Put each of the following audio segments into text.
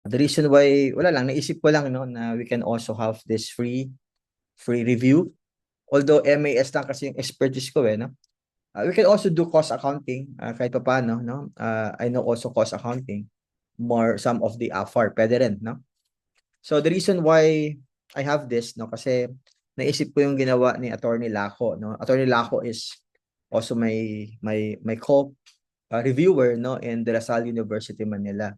The reason why, wala lang, naisip ko lang, no, na we can also have this free review. Although MAS lang kasi yung expertise ko, no? We can also do cost accounting, kahit pa paano, no? I know also cost accounting, more some of the AFAR, pwede rin, no? So the reason why I have this, no, kasi naisip ko yung ginawa ni Attorney Laco, no? Attorney Laco is also my co-reviewer, no, in De La Salle University, Manila.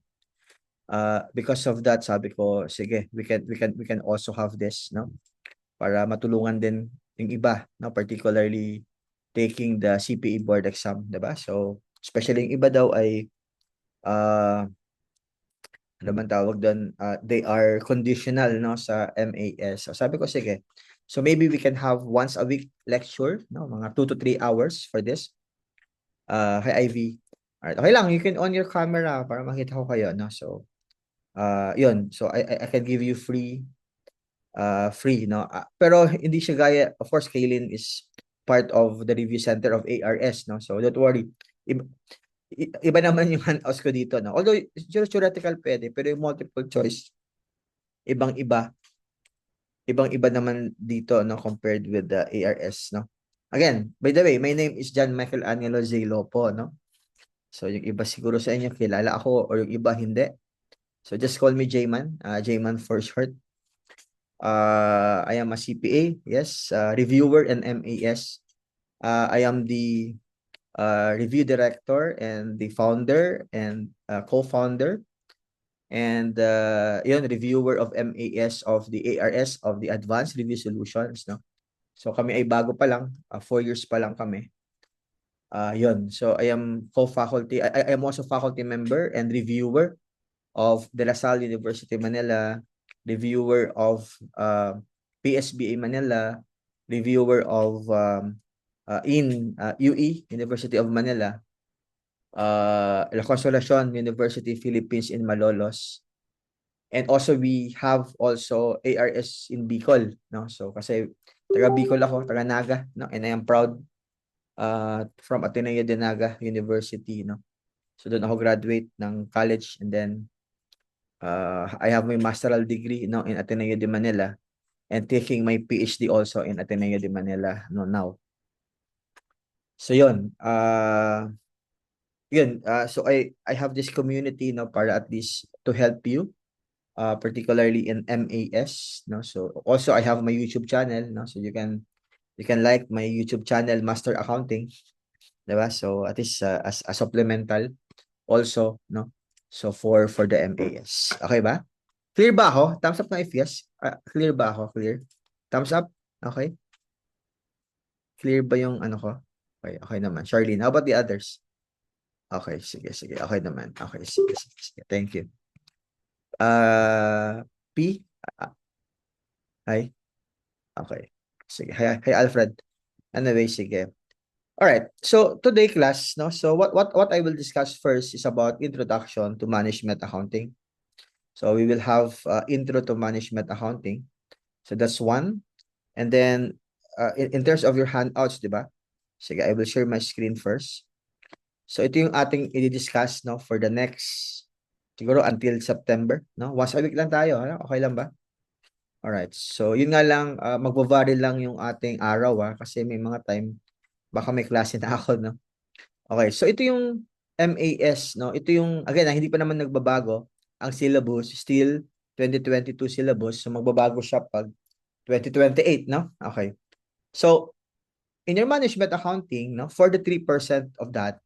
Because of that, sabi ko, sige, we can also have this, no? Para matulungan din yung iba, no? Particularly taking the CPE board exam, 'di ba? So, especially yung iba daw ay ano man tawag doon, they are conditional, no, sa MAS. So, sabi ko, sige. So, maybe we can have once a week lecture, no? Mga 2 to 3 hours for this. Kay Ivy. Alright, okay lang, you can on your camera para makita ko kayo, no? So, yun. So, I can give you free, no? Pero hindi siya gaya, of course, Kaylin is part of the review center of ARS, no? So, don't worry. Iba, iba naman yung handouts ko dito, no? Although, theoretical pwede, pero yung multiple choice, ibang-iba. Ibang-iba naman dito, no? Compared with the ARS, no? Again, by the way, my name is John Michael Angelo Z. Lopo, no? So, yung iba siguro sa inyo, kilala ako, or yung iba hindi. So, just call me J-Man, J-Man for short. I am a CPA, yes, reviewer and MAS. I am the review director and the founder and co-founder and yun, reviewer of MAS of the ARS of the Advanced Review Solutions, no? So kami ay bago pa lang, 4 years pa lang kami. Yun. So I am co-faculty, I am also faculty member and reviewer of De La Salle University Manila, reviewer of PSBA Manila, reviewer of in UE, University of Manila, La Consolacion University Philippines in Malolos. And also we have also ARS in Bicol, no? So kasi taga Bicol ako, taga Naga, no? And I am proud from Ateneo de Naga University, no? So doon ako graduate ng college and then I have my masteral degree, no, in Ateneo de Manila and taking my PhD also in Ateneo de Manila, no, now. So yun, so I have this community, no, para at least to help you, particularly in MAS, no. So also I have my YouTube channel, no, so you can like my YouTube channel, Master Accounting, diba? So at least as a supplemental also, no. So for the MAS, okay ba? Clear ba ako? Thumbs up na if yes. Clear ba ako? Clear? Thumbs up? Okay. Clear ba yung ano ko? Okay, okay naman. Charlene, how about the others? Okay, sige, sige. Okay naman. Okay, sige, sige, sige. Thank you. P? Hi? Okay. Sige. Hi, Alfred. Anyway, sige. All right. So today class, no? So what I will discuss first is about introduction to management accounting. So we will have intro to management accounting. So that's one. And then in terms of your handouts, di ba? Sige, I will share my screen first. So ito yung ating i-discuss, no, for the next siguro until September, no? Once a week lang tayo, ano? Okay lang ba? All right. So yun nga lang, magbo-vary lang yung ating araw, kasi may mga time baka may klase na ako, no? Okay. So ito yung MAS, no? Ito yung again, hindi pa naman nagbabago ang syllabus, still 2022 syllabus. So magbabago siya pag 2028, no? Okay. So in your management accounting, no, for the 3% of that,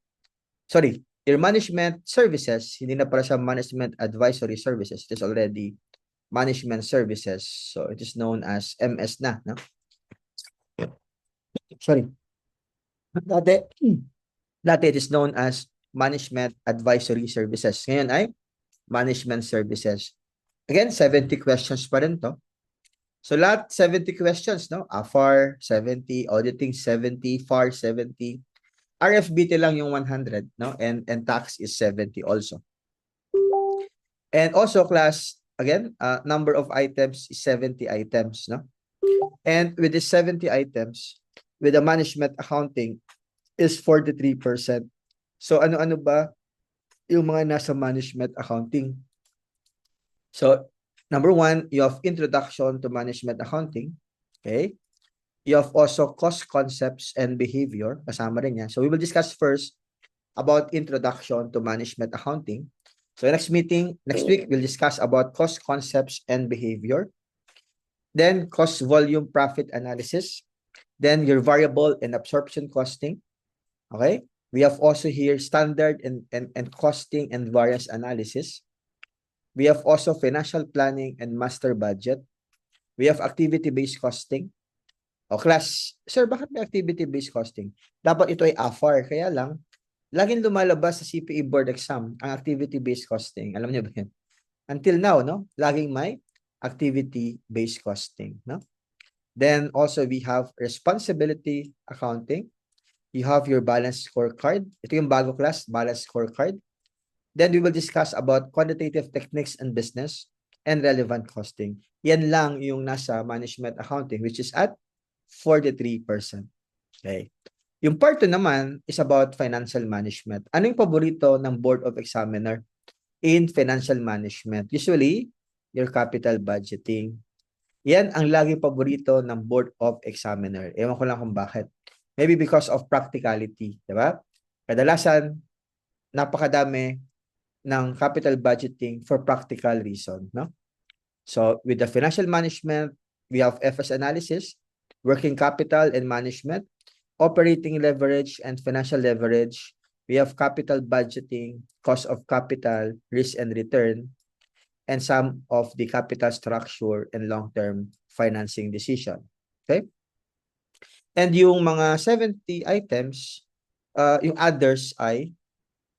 sorry, your management services, hindi na pala siya management advisory services. It is already management services. So it is known as MS na, no? Sorry. Dati, dati it is known as management advisory services. Ngayon ay management services. Again, 70 questions pa rin to. So lahat 70 questions, no? FAR 70, auditing 70, FAR 70, RFBT lang yung 100, no? And tax is 70 also. And also class, again, number of items is 70 items, no? And with the 70 items, with the management accounting is 43%. So ano-ano ba yung mga nasa management accounting? So, number one, you have introduction to management accounting. Okay. You have also cost concepts and behavior. Kasama rin yan. So, we will discuss first about introduction to management accounting. So, next week, we'll discuss about cost concepts and behavior. Then, cost volume profit analysis. Then, your variable and absorption costing. Okay. We have also here standard and costing and variance analysis. We have also financial planning and master budget. We have activity-based costing. O class, sir, bakit may activity-based costing? Dapat ito ay AFAR. Kaya lang, laging lumalabas sa CPA board exam ang activity-based costing. Alam niyo ba yan? Until now, no? Laging may activity-based costing, no? Then also we have responsibility accounting. You have your balance scorecard. Ito yung bago class, balance scorecard. Then we will discuss about quantitative techniques and business and relevant costing. Yan lang yung nasa management accounting, which is at 43%. Okay. Yung part 2 naman is about financial management. Ano yung paborito ng Board of Examiner in financial management? Usually, your capital budgeting. Yan ang laging paborito ng Board of Examiner. Ewan ko lang kung bakit. Maybe because of practicality, di ba? Kadalasan, napakadami ng capital budgeting for practical reason, no? So, with the financial management, we have FS analysis, working capital and management, operating leverage and financial leverage. We have capital budgeting, cost of capital, risk and return, and some of the capital structure and long-term financing decision. Okay? And yung mga 70 items, yung others ay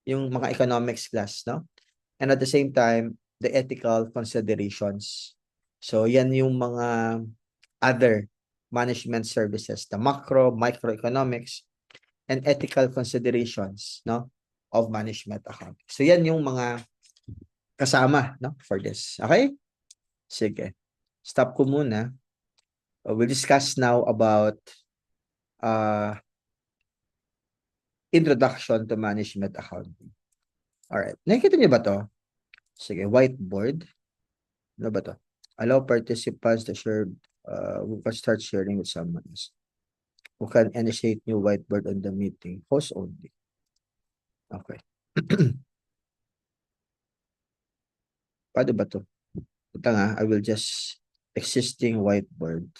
yung mga economics class, no? And at the same time, the ethical considerations. So, yan yung mga other management services, the macro, microeconomics, and ethical considerations, no, of management accounting. So, yan yung mga kasama, no, for this. Okay? Sige. Stop ko muna. We'll discuss now about introduction to management accounting. Alright. Nakikita niyo ba to? Sige, whiteboard. Ano ba to? Allow participants to share, we can start sharing with someone else. Who can initiate new whiteboard on the meeting. Host only. Okay. Paano ba to? Ito nga, I will just existing whiteboard.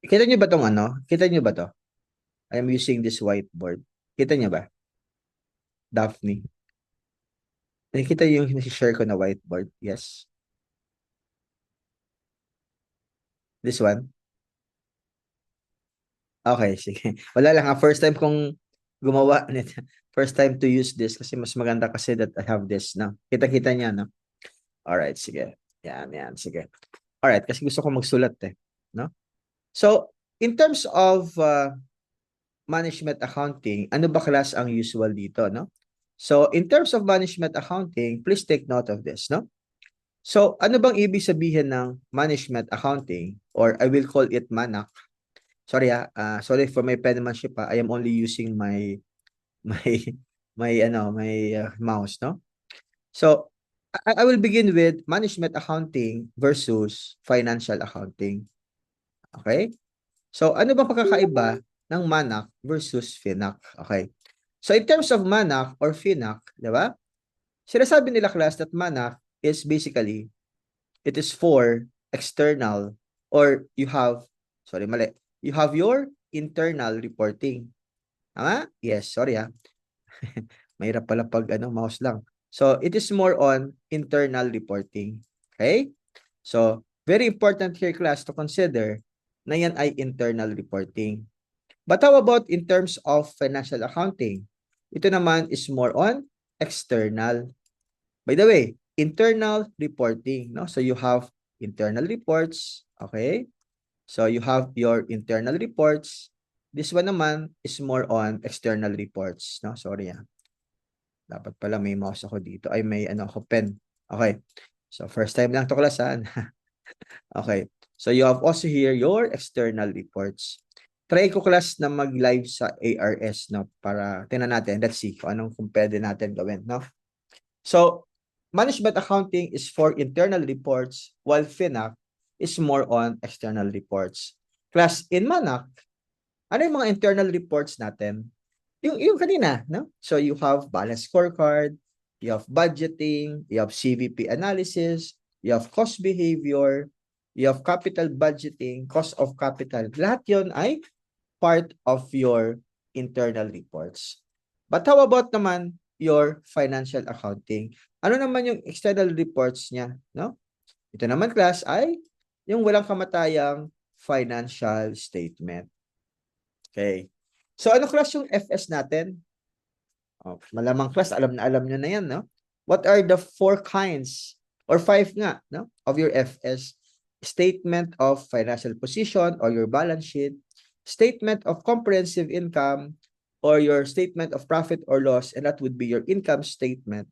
Kita niyo ba tong ano? Kita niyo ba to? I am using this whiteboard. Kita niyo ba? Daphne. Nakikita yung share ko na whiteboard? Yes. This one? Okay, sige. Wala lang ha. First time kong gumawa nito. First time to use this kasi mas maganda kasi that I have this na. Kita-kita niya, no? Alright, sige. Yan, sige. Alright, kasi gusto ko magsulat eh. No? So, in terms of management accounting, ano ba class ang usual dito, no? So, in terms of management accounting, please take note of this, no? So, ano bang ibig sabihin ng management accounting or I will call it MANAC? Sorry sorry for my penmanship I am only using my mouse, no? So, I will begin with management accounting versus financial accounting. Okay? So, ano ba pagkakaiba ng MANAC versus FINAC? Okay. So, in terms of MANAC or FINAC, di ba? Sinasabi nila class that MANAC is basically, it is for external or you have, sorry, mali. You have your internal reporting. Tama? Yes, sorry Mahirap pala pag mouse lang. So, it is more on internal reporting. Okay? So, very important here class to consider na yan ay internal reporting. But how about in terms of financial accounting? Ito naman is more on external. By the way, internal reporting, no? So you have internal reports, okay? So you have your internal reports. This one naman is more on external reports, no? Sorry Dapat pala may mouse ako dito. Ay, may ako pen. Okay. So first time lang to class Okay. So you have also here your external reports. Try ko class na mag-live sa ARS, no? Para tingnan natin. Let's see kung anong pwede natin gawin, no? So, management accounting is for internal reports, while FINAC is more on external reports. Class, in MANAC, ano yung mga internal reports natin? Yung kanina, no? So you have balance scorecard, you have budgeting, you have CVP analysis, you have cost behavior, you have capital budgeting, cost of capital. Lahat yon ay part of your internal reports. But how about naman your financial accounting? Ano naman yung external reports niya, no? Ito naman class ay yung walang kamatayang financial statement. Okay. So ano class yung FS natin? Oh, malamang class, alam na yan, no? What are the 4 kinds or 5 nga, no, of your FS? Statement of financial position or your balance sheet, statement of comprehensive income or your statement of profit or loss, and that would be your income statement.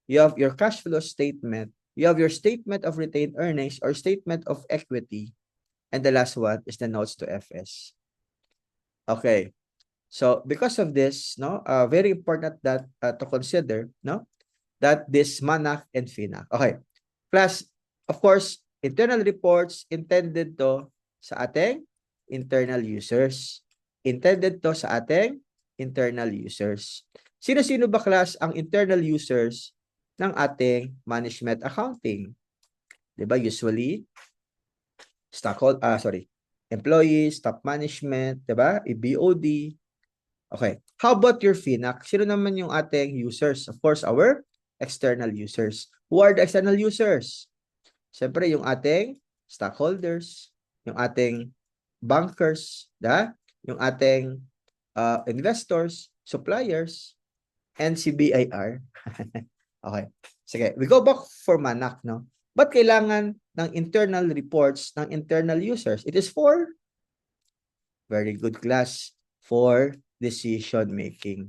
You have your cash flow statement, you have your statement of retained earnings or statement of equity, and the last one is the notes to FS. Okay. So because of this, no, very important that to consider, no, that this MANAC and FINAC. Okay. Plus, of course, internal reports intended to sa ating internal users. Intended to sa ating internal users. Sino-sino ba class ang internal users ng ating management accounting? 'Di ba? Usually employees, top management, 'di ba? BOD. Okay. How about your FINAC? Sino naman yung ating users? Of course, our external users. Who are the external users? Siyempre, yung ating stockholders, yung ating bankers, yung ating investors, suppliers, and si BIR. Okay. Sige, we go back for MANAC, no? Ba't kailangan ng internal reports ng internal users? It is for very good class for decision making.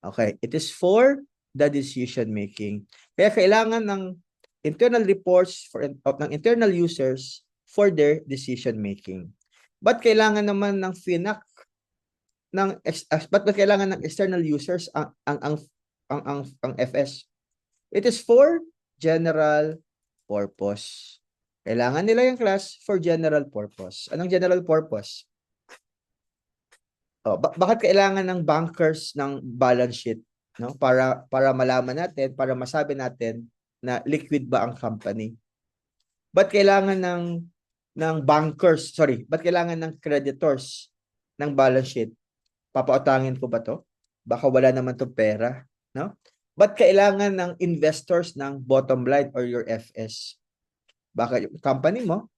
Okay, it is for the decision making. Kaya kailangan ng internal reports ng internal users for their decision making. But kailangan naman ng FINAC but kailangan ng external users ang FS? It is for general purpose. Kailangan nila yung class for general purpose. Anong general purpose? Oh, bakit kailangan ng bankers ng balance sheet, no? Para malaman natin, para masabi natin na liquid ba ang company. Ba't kailangan ng bankers, ba't kailangan ng creditors ng balance sheet? Papautangin ko ba to? Baka wala naman tong pera, no? Ba't kailangan ng investors ng bottom line or your FS? Baka yung company mo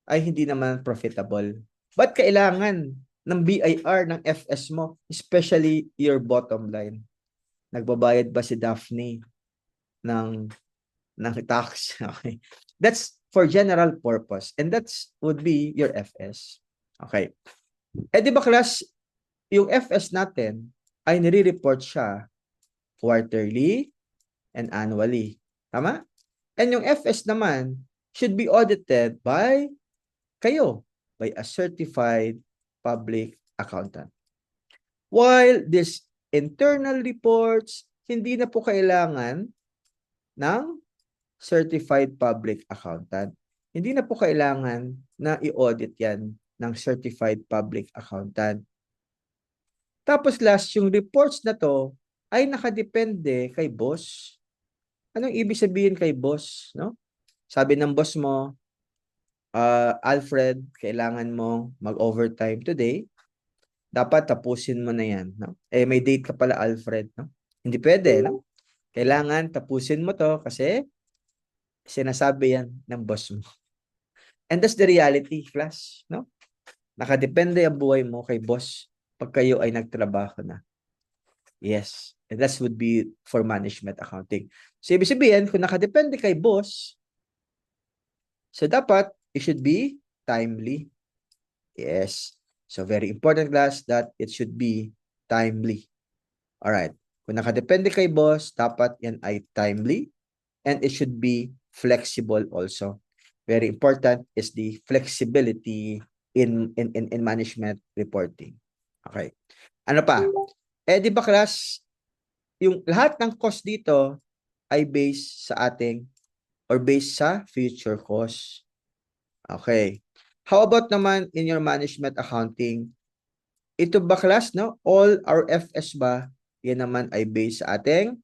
ay hindi naman profitable. Ba't kailangan ng BIR ng FS mo, especially your bottom line? Nagbabayad ba si Daphne ng tax? Okay. That's for general purpose, and that's would be your FS. Okay. Eh di ba class, yung FS natin ay nire-report siya quarterly and annually. Tama? And yung FS naman should be audited by kayo, by a certified public accountant. While these internal reports, hindi na po kailangan ng certified public accountant. Hindi na po kailangan na i-audit yan ng certified public accountant. Tapos last, yung reports na to ay nakadepende kay boss. Anong ibig sabihin kay boss, no? Sabi ng boss mo, Alfred, kailangan mo mag-overtime today. Dapat tapusin mo na yan, no? Eh, may date ka pala, Alfred, no? Hindi pwede, no? Kailangan tapusin mo to kasi sinasabi yan ng boss mo. And that's the reality, class, no? Nakadepende ang buhay mo kay boss pag kayo ay nagtrabaho na. Yes. And that would be for management accounting. So, ibig sabihin, kung nakadepende kay boss, so dapat, it should be timely. Yes. So, very important class that it should be timely. Alright. Kung nakadepende kay boss, dapat yan ay timely and it should be flexible also. Very important is the flexibility in management reporting. Okay. Ano pa? Eh, di ba class, yung lahat ng cost dito ay based sa ating or based sa future cost. Okay. How about naman in your management accounting? Ito ba class, no? All our FS ba? Yan naman ay based sa ating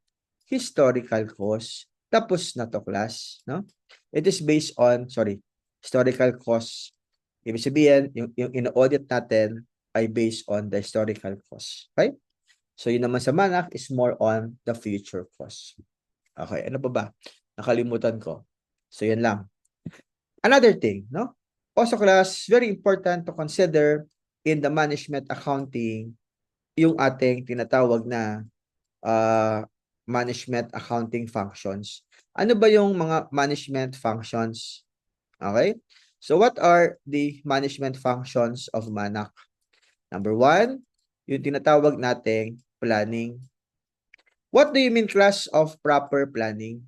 historical cost. Tapos na to class, no? It is based on, sorry, historical cost. Ibig sabihin, yung in-audit natin ay based on the historical cost. Okay? So, yun naman sa MANAC is more on the future cost. Okay, ano pa ba? Nakalimutan ko. So, yun lang. Another thing, no? Also class, very important to consider in the management accounting yung ating tinatawag na management accounting functions. Ano ba yung mga management functions? Okay? So what are the management functions of MANAC? Number one, yung tinatawag nating planning. What do you mean class of proper planning?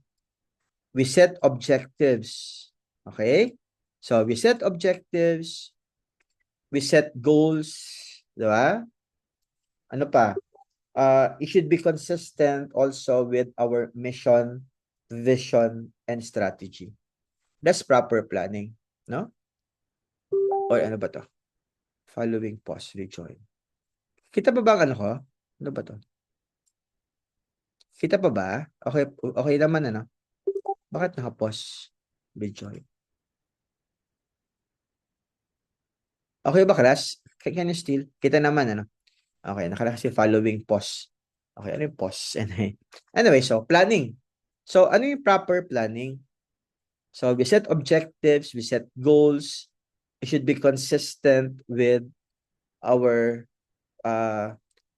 We set objectives. Okay? So we set objectives, we set goals, di ba? Ano pa? It should be consistent also with our mission, vision, and strategy. That's proper planning, no? Or ano ba to? Following pause, rejoin. Kita pa ba ang ano ko? Ano ba to? Kita pa ba? Okay, okay naman ano? Bakit naka-pause? Rejoin. Okay ba, class? Can you still? Kita naman ano? Okay, nakalaki following pause. Okay, ano yung pause? Anyway, so planning. So, ano yung proper planning? So, we set objectives, we set goals. It should be consistent with our,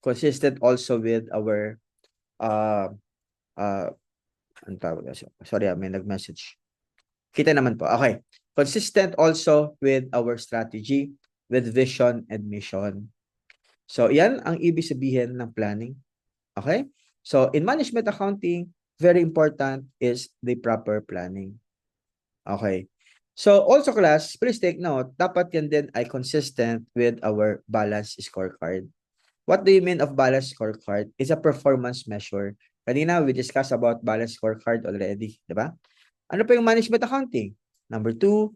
consistent also with our, ano tawag na siya? Sorry, may nag-message. Kita naman po. Okay. Consistent also with our strategy, with vision and mission. So, yan ang ibig sabihin ng planning. Okay? So, in management accounting, very important is the proper planning. Okay. So, also class, please take note, dapat yan din ay consistent with our balance scorecard. What do you mean of balance scorecard? It's a performance measure. Kanina, we discussed about balance scorecard already, di ba? Ano pa yung management accounting? Number two,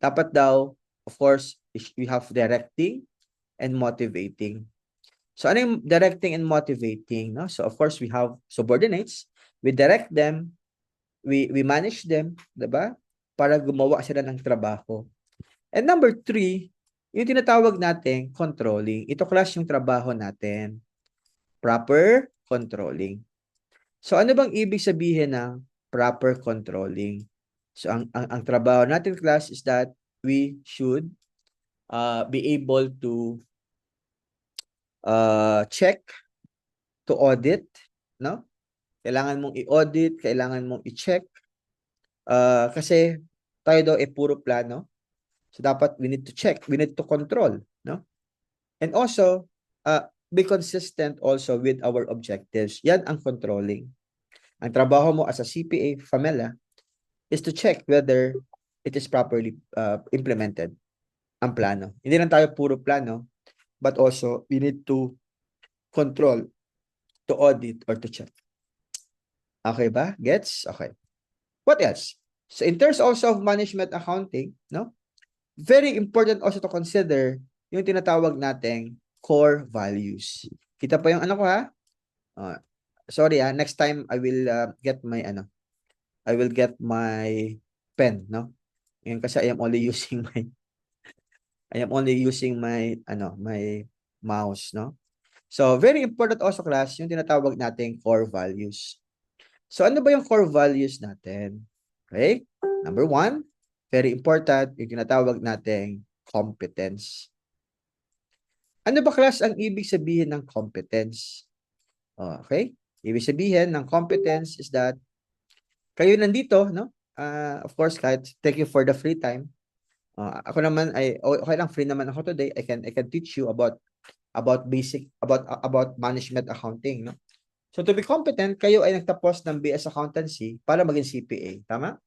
dapat daw, of course, we have directing and motivating. So, ano yung directing and motivating? No? So, of course, we have subordinates. We direct them. We manage them. Diba? Para gumawa sila ng trabaho. And number three, yung tinatawag natin controlling. Ito class yung trabaho natin. Proper controlling. So, ano bang ibig sabihin ng proper controlling? So, ang trabaho natin class is that we should be able to check, to audit, no? Kailangan mong i-audit, kailangan mong i-check. Kasi tayo daw puro plano. So dapat we need to check, we need to control, no? And also, be consistent also with our objectives. Yan ang controlling. Ang trabaho mo as a CPA, Famela, is to check whether it is properly implemented, ang plano. Hindi lang tayo puro plano, but also we need to control, to audit, or to check. Okay ba? Gets? Okay. What else? So in terms also of management accounting, no? Very important also to consider yung tinatawag nating core values. Kita pa yung ano ko ha? Sorry next time I will get my I will get my pen, no? Ngayon kasi I am only using my my mouse, no? So very important also class yung tinatawag nating core values. So, ano ba yung core values natin? Okay? Number one, very important, yung tinatawag nating competence. Ano ba class ang ibig sabihin ng competence? Okay? Ibig sabihin ng competence is that kayo nandito, no? Of course, kahit thank you for the free time. Ako naman ay okay lang, free naman ako today. I can teach you about basic about management accounting, no? So to be competent, kayo ay nagtapos ng BS Accountancy para maging CPA. Tama?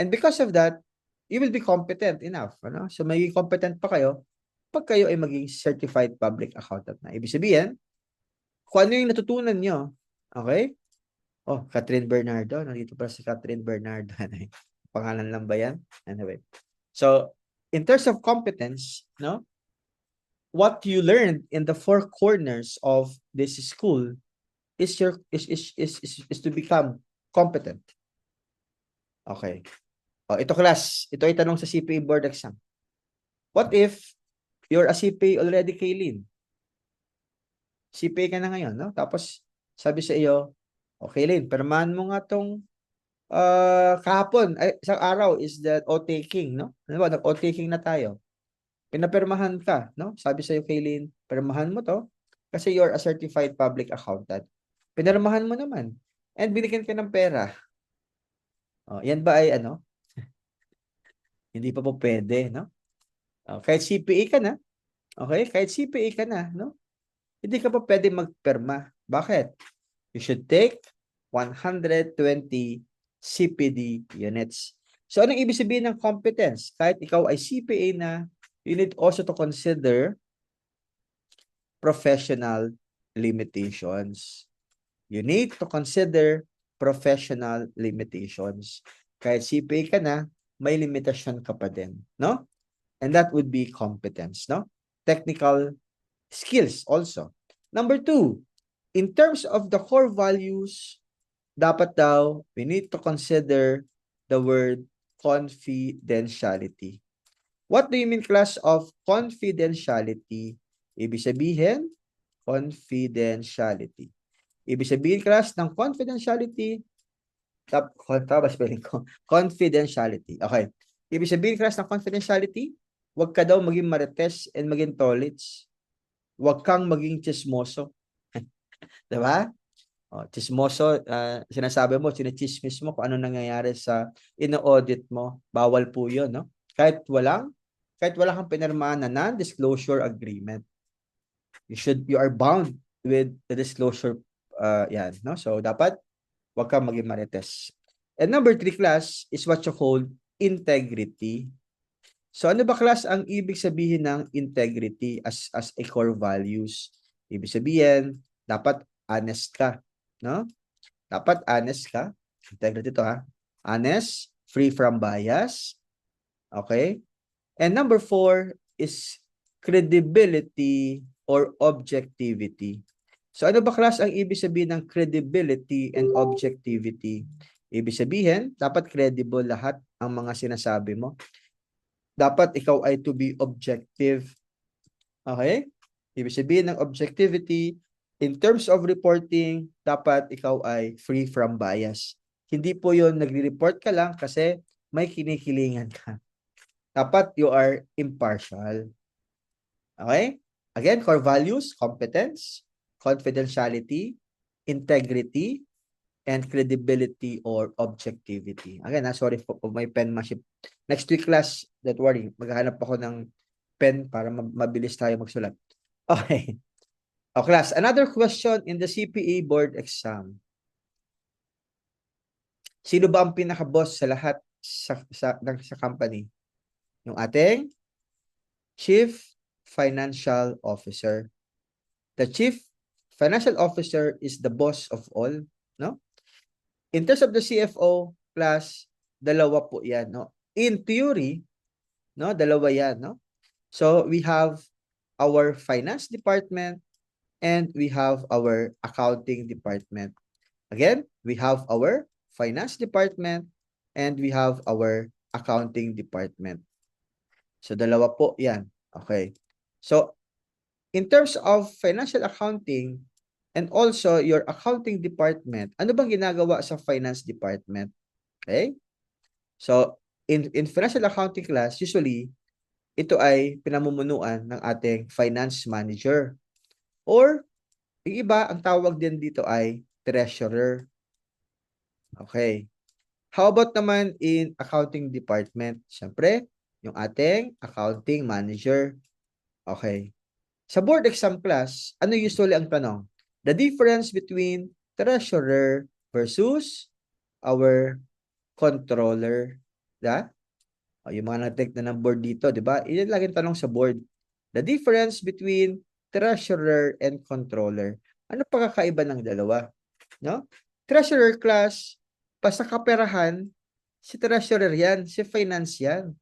And because of that, you will be competent enough. Ano? So magiging competent pa kayo pag kayo ay maging certified public accountant na. Ibig sabihin, kung ano yung natutunan nyo, okay? Oh, Catherine Bernardo. Nandito pala si Catherine Bernardo. Pangalan lang ba yan? Anyway. So, in terms of competence, no? What you learned in the four corners of this school is to become competent. Okay. Oh, ito class. Ito ay tanong sa CPA board exam. What if you're a CPA already, Kaylin? CPA ka na ngayon, no? Tapos, sabi sa iyo, okay, Lynn, permahan mo nga tong kahapon, ay, isang araw is that o-taking, no? Ano ba, nag-o-taking na tayo. Pinapermahan ka, no? Sabi sa iyo, Kaylin, permahan mo to kasi you're a certified public accountant. Pinirmahan mo naman. And binigyan ka ng pera. Oh, yan ba ay ano? Hindi pa po pwede, no? Oh, kahit CPA ka na, okay? Kahit CPA ka na, no? Hindi ka pa pwede magperma. Bakit? You should take 120 CPD units. So, anong ibig sabihin ng competence? Kahit ikaw ay CPA na, you need also to consider professional limitations. You need to consider professional limitations. Kahit CPA ka na, may limitasyon ka pa din, no? And that would be competence, no? Technical skills also. Number 2, in terms of the core values, dapat daw, we need to consider the word confidentiality. What do you mean, class, of confidentiality? Ibig sabihin, confidentiality. Ibig sabihin, class, ng confidentiality, tama spelling ko? Confidentiality. Okay. Ibig sabihin, class, ng confidentiality, huwag ka daw maging marites and maging tolits. Huwag kang maging chismoso. Diba? Oh, chismoso, sinasabi mo, sinichismis mo kung ano nangyayari sa ino-audit mo. Bawal po yun, no? Kahit wala kang pinirmahan na non-disclosure agreement. You are bound with the disclosure, yan, no? So, dapat, wag kang maging marites. And number 3, class, is what you call integrity. So, ano ba, class, ang ibig sabihin ng integrity as a core values? Ibig sabihin, dapat honest ka, no? Dapat honest ka. Integrity to, ha? Honest, free from bias. Okay? And number 4 is credibility or objectivity. So ano ba, class, ang ibig sabihin ng credibility and objectivity? Ibig sabihin, dapat credible lahat ang mga sinasabi mo. Dapat ikaw ay to be objective. Okay? Ibig sabihin ng objectivity, in terms of reporting, dapat ikaw ay free from bias. Hindi po yun, nagre-report ka lang kasi may kinikilingan ka. Dapat you are impartial. Okay? Again, core values, competence, confidentiality, integrity, and credibility or objectivity. Again, sorry for my penmanship. Next week class, don't worry, maghahanap ako ng pen para mabilis tayo magsulat. Okay. Oh, class, another question in the CPA board exam. Sino ba ang pinaka-boss sa lahat sa company? Yung ating Chief Financial Officer. The Chief Financial Officer is the boss of all, no? In terms of the CFO, class, dalawa po yan, no? In theory, no, dalawa yan, no? So, we have our finance department and we have our accounting department. Again, we have our finance department and we have our accounting department. So, dalawa po yan. Okay. So, in terms of financial accounting and also your accounting department, ano bang ginagawa sa finance department? Okay? So, in financial accounting class, usually, ito ay pinamumunuan ng ating finance manager. Or, yung iba, ang tawag din dito ay treasurer. Okay. How about naman in accounting department? Siyempre, yung ating accounting manager. Okay. Sa board exam class, ano usually ang tanong? The difference between treasurer versus our controller. Da? O, yung mga nag-take na ng board dito, di ba? Iyan laging tanong sa board. The difference between treasurer and controller. Ano pagkakaiba ng dalawa? No? Treasurer class, basta kaperahan, si treasurer yan, si finance yan.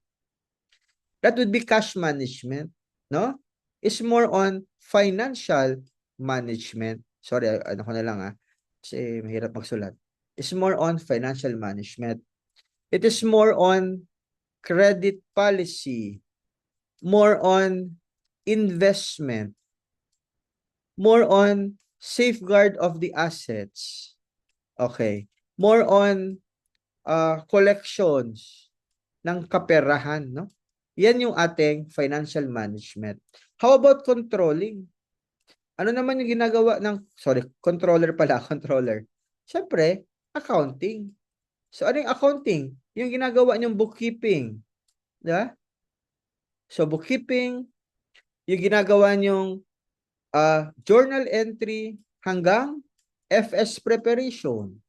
That would be cash management, no? It's more on financial management. Sorry, ano ko na lang kasi mahirap magsulat. It's more on financial management. It is more on credit policy, more on investment, more on safeguard of the assets. Okay. More on collections ng kaperahan, no? Yan yung ating financial management. How about controlling? Ano naman yung ginagawa ng, controller pala, controller. Siyempre, accounting. So, ano yung accounting? Yung ginagawa niyong bookkeeping. Diba? So, bookkeeping, yung ginagawa niyong journal entry hanggang FS preparation.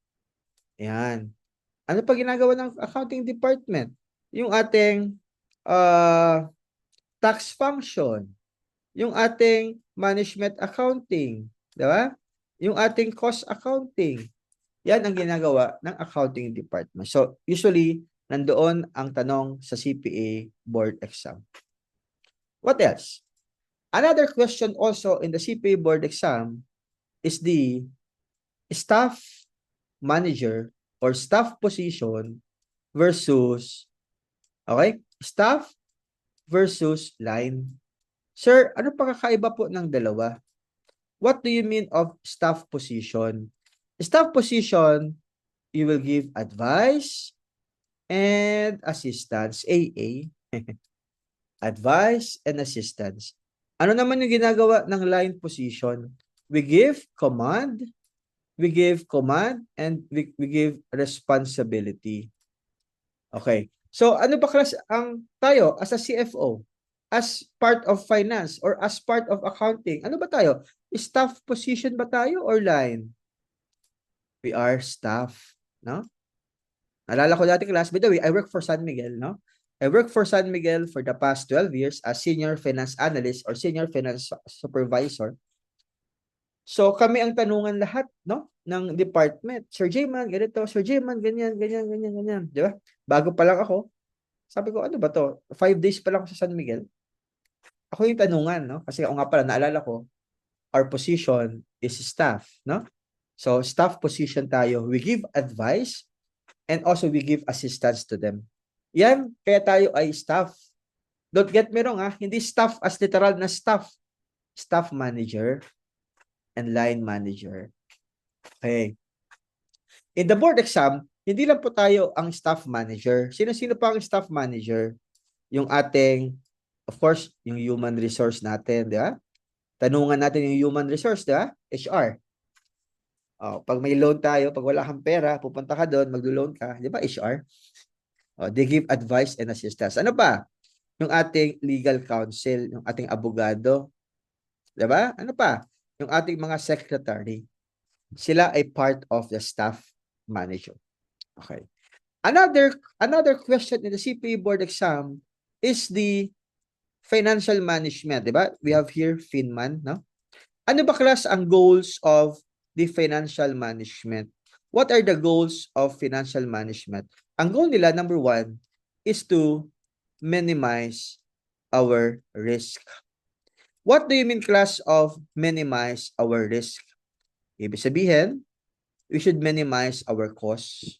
Yan. Ano pa ginagawa ng accounting department? Yung ating tax function, yung ating management accounting, di ba? Yung ating cost accounting. Yan ang ginagawa ng accounting department. So, usually, nandoon ang tanong sa CPA board exam. What else? Another question also in the CPA board exam is the staff manager or staff position versus, okay, staff versus line. Sir, ano pa kakaiba po ng dalawa? What do you mean of staff position? Staff position, you will give advice and assistance, AA. Advice and assistance. Ano naman yung ginagawa ng line position? We give command, and we give responsibility. Okay. So, ano ba class ang tayo as a CFO? As part of finance or as part of accounting? Ano ba tayo? Staff position ba tayo or line? We are staff, no? Naalala ko dati class, by the way, I work for San Miguel, no? I work for San Miguel for the past 12 years as senior finance analyst or senior finance supervisor. So, kami ang tanungan lahat, no? Ng department. Sir Jayman, ganito. Sir Jayman, ganyan, ganyan, ganyan, ganyan. Di ba? Bago pa lang ako, sabi ko, ano ba to? 5 days pa lang ako sa San Miguel. Ako yung tanungan, no? Kasi ako nga pala, naalala ko, our position is staff, no? So, staff position tayo. We give advice and also we give assistance to them. Yan, kaya tayo ay staff. Don't get me wrong, hindi staff as literal na staff. Staff manager and line manager. Okay. In the board exam, hindi lang po tayo ang staff manager. Sino-sino pa ang staff manager? Yung ating, of course, yung human resource natin, di ba? Tanungan natin yung human resource, di ba? HR. Pag may loan tayo, pag wala kang pera, pupunta ka doon, maglo-loan ka, di ba? HR. They give advice and assistance. Ano pa? Yung ating legal counsel, yung ating abogado. Di ba? Ano pa? Yung ating mga secretary. Sila ay part of the staff manager. Okay. Another question in the CPA board exam is the financial management, di ba? We have here FinMan, no? Ano ba class ang goals of the financial management? What are the goals of financial management? Ang goal nila, number 1, is to minimize our risk. What do you mean class of minimize our risk? Ibig sabihin, we should minimize our costs.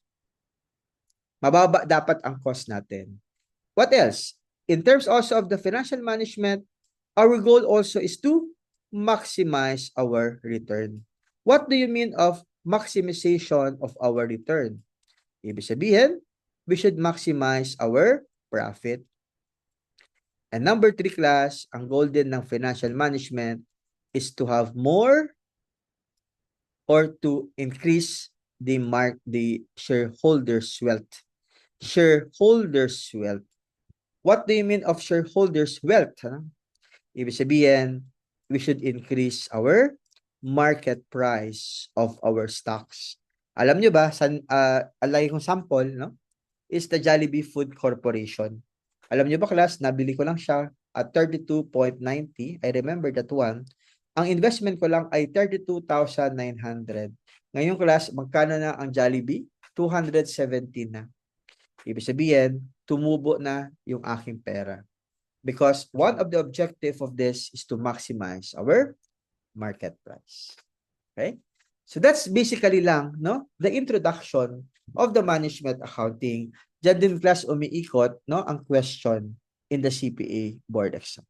Mababa dapat ang cost natin. What else? In terms also of the financial management, our goal also is to maximize our return. What do you mean of maximization of our return? Ibig sabihin, we should maximize our profit. And number 3 class, ang goal din ng financial management is to have more or to increase the shareholders' wealth. Shareholders' wealth. What do you mean of shareholders' wealth? Ibig sabihin, we should increase our market price of our stocks. Alam nyo ba, alay kong sample, no? Is the Jollibee Food Corporation. Alam nyo ba, class, nabili ko lang siya at 32.90. I remember that one. Ang investment ko lang ay 32,900. Ngayong class, magkano na ang Jollibee? 217 na. Ibig sabihin, tumubo na yung aking pera. Because one of the objective of this is to maximize our market price. Okay? So that's basically lang, no? The introduction of the management accounting. Diyan din class umiikot, no? Ang question in the CPA board exam.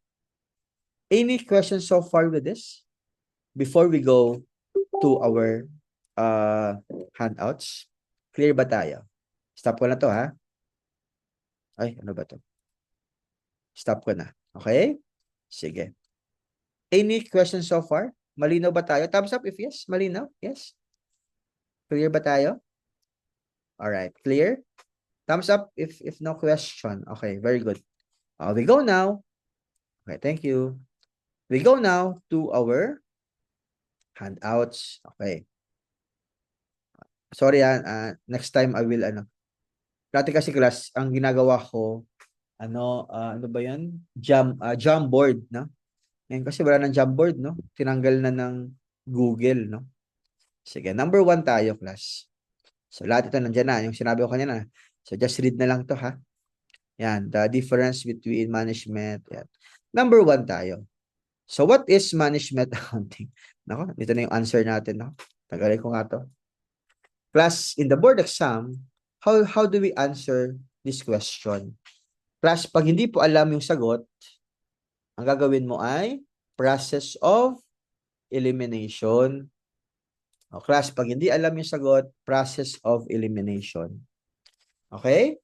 Any questions so far with this? Before we go to our handouts. Clear ba tayo? Stop ko na to, ha? Ay, ano ba to? Stop ko na. Okay? Sige. Any questions so far? Malinaw ba tayo? Thumbs up if yes. Malinaw? Yes. Clear ba tayo? Alright. Clear? Thumbs up if no question. Okay, very good. We go now. Okay, thank you. We go now to our handouts. Okay. Sorry, next time I will, dati kasi class, ang ginagawa ko, ano ba yan? Jamboard, no? Ngayon kasi wala ng Jamboard, no? Tinanggal na ng Google, no? Sige, number 1 tayo, class. So, lahat ito nandiyan na. Yung sinabi ko kanina. So, just read na lang to, ha? Yan, the difference between management. Yan. Number 1 tayo. So, what is management accounting? Nako, dito na yung answer natin, no? Tagalin ko nga to. Class, in the board exam, how do we answer this question? Class, pag hindi po alam yung sagot, ang gagawin mo ay process of elimination. O, class, pag hindi alam yung sagot, process of elimination. Okay?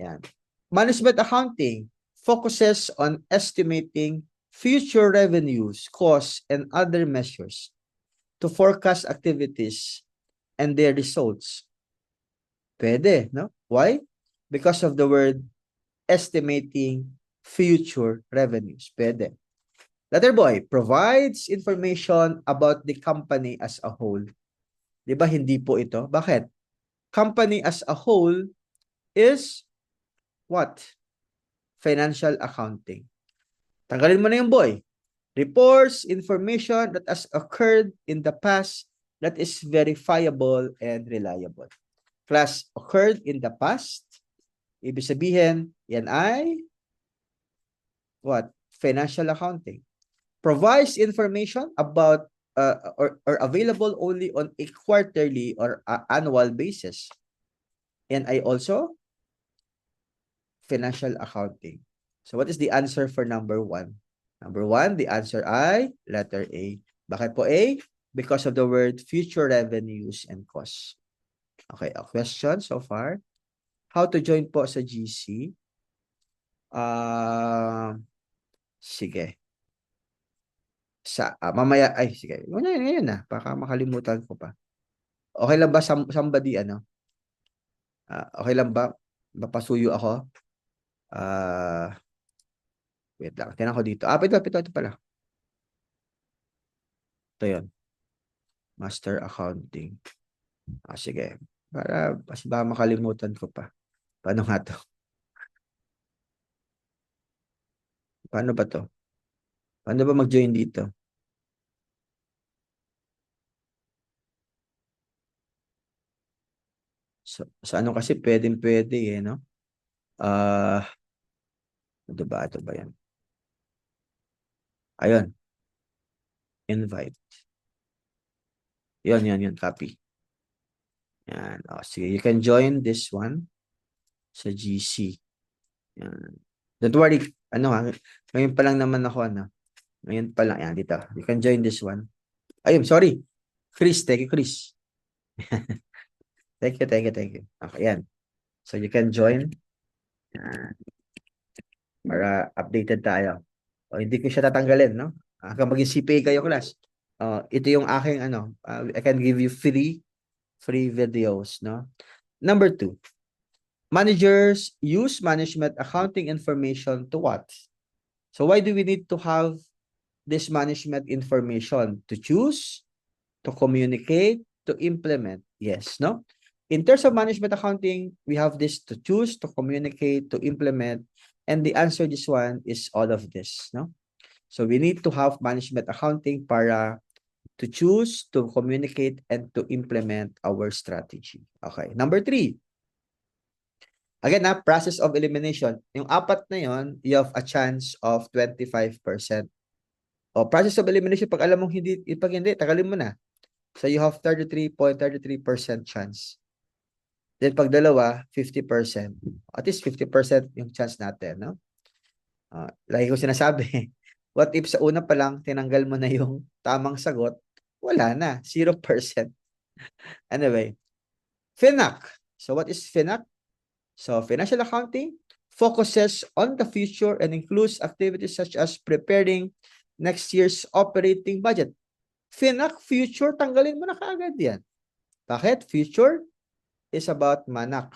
Yan. Management accounting focuses on estimating future revenues, costs, and other measures to forecast activities and their results. Pwede, no? Why? Because of the word estimating future revenues. Pwede. Letter boy, provides information about the company as a whole. Di ba hindi po ito? Bakit? Company as a whole is what? Financial accounting. Tanggalin mo na yung boy. Reports, information that has occurred in the past that is verifiable and reliable. Class, occurred in the past. Ibig sabihin, yan ay what? Financial accounting. Provides information about or available only on a quarterly or annual basis. And I also financial accounting. So what is the answer for number 1? Number 1, the answer ay letter A. Bakit po A? Because of the word future revenues and costs. Okay, a question so far. How to join po sa GC? Sige. Mamaya, ay sige. Ngayon na, baka makalimutan ko pa. Okay lang ba somebody okay lang ba? Mapasuyo ako? Wait lang. Tingnan ko dito. Ito pala. Ito yun. Master Accounting. Sige. Para baka makalimutan ko pa. Paano nga to? Paano ba to? Paano ba mag-join dito? Sa ano kasi pwede no? Ito ba yan? Ayun. Invite. Yun. Copy. Yan. Sige. You can join this one sa GC. Yan. Don't worry. Ngayon pa lang naman ako, Ngayon pa lang. Yan, dito. You can join this one. Ayun, sorry. Chris. Thank you, Chris. Thank you. Okay, yan. So, you can join. Yan. Para updated tayo. Hindi ko siya tatanggalin, no? Hanggang maging CPA kayo, class. Ito yung aking, I can give you free videos, no? Number 2. Managers use management accounting information to what? So why do we need to have this management information? To choose, to communicate, to implement? Yes, no? In terms of management accounting, we have this to choose, to communicate, to implement, and the answer this one is all of this, no? So we need to have management accounting para to choose, to communicate, and to implement our strategy. Okay. Number 3. Again, process of elimination. Yung apat na yon, you have a chance of 25%. O, process of elimination, pag alam mong hindi, pag hindi, tagalin mo na. So, you have 33.33% chance. Then, pag dalawa, 50%. At least 50% yung chance natin, no? Lagi ko sinasabi, what if sa una pa lang, tinanggal mo na yung tamang sagot, wala na, 0%. Anyway, FINAC. So, what is FINAC? So, financial accounting focuses on the future and includes activities such as preparing next year's operating budget. FINAC, future, tanggalin mo na kaagad yan. Bakit? Future is about MANAC.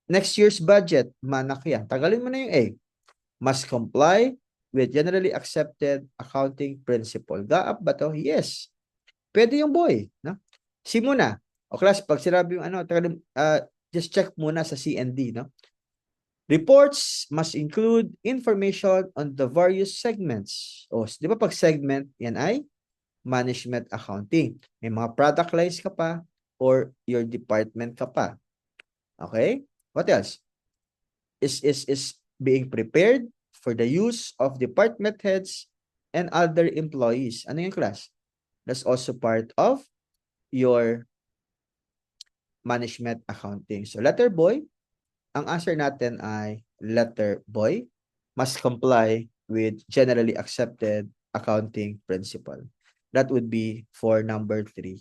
Next year's budget, MANAC yan. Tanggalin mo na yung A. Must comply with generally accepted accounting principle. Gaap ba to? Yes. Pwede yung boy. No? Si muna. O class, pag sinabi yung ano, just check muna sa CND. No? Reports must include information on the various segments. O, di ba pag segment, yan ay management accounting. May mga product lines ka pa or your department ka pa. Okay? What else? Is being prepared for the use of department heads and other employees. Ano yung class? That's also part of your management accounting. So, letter boy, ang answer natin ay letter boy, must comply with generally accepted accounting principle. That would be for number 3.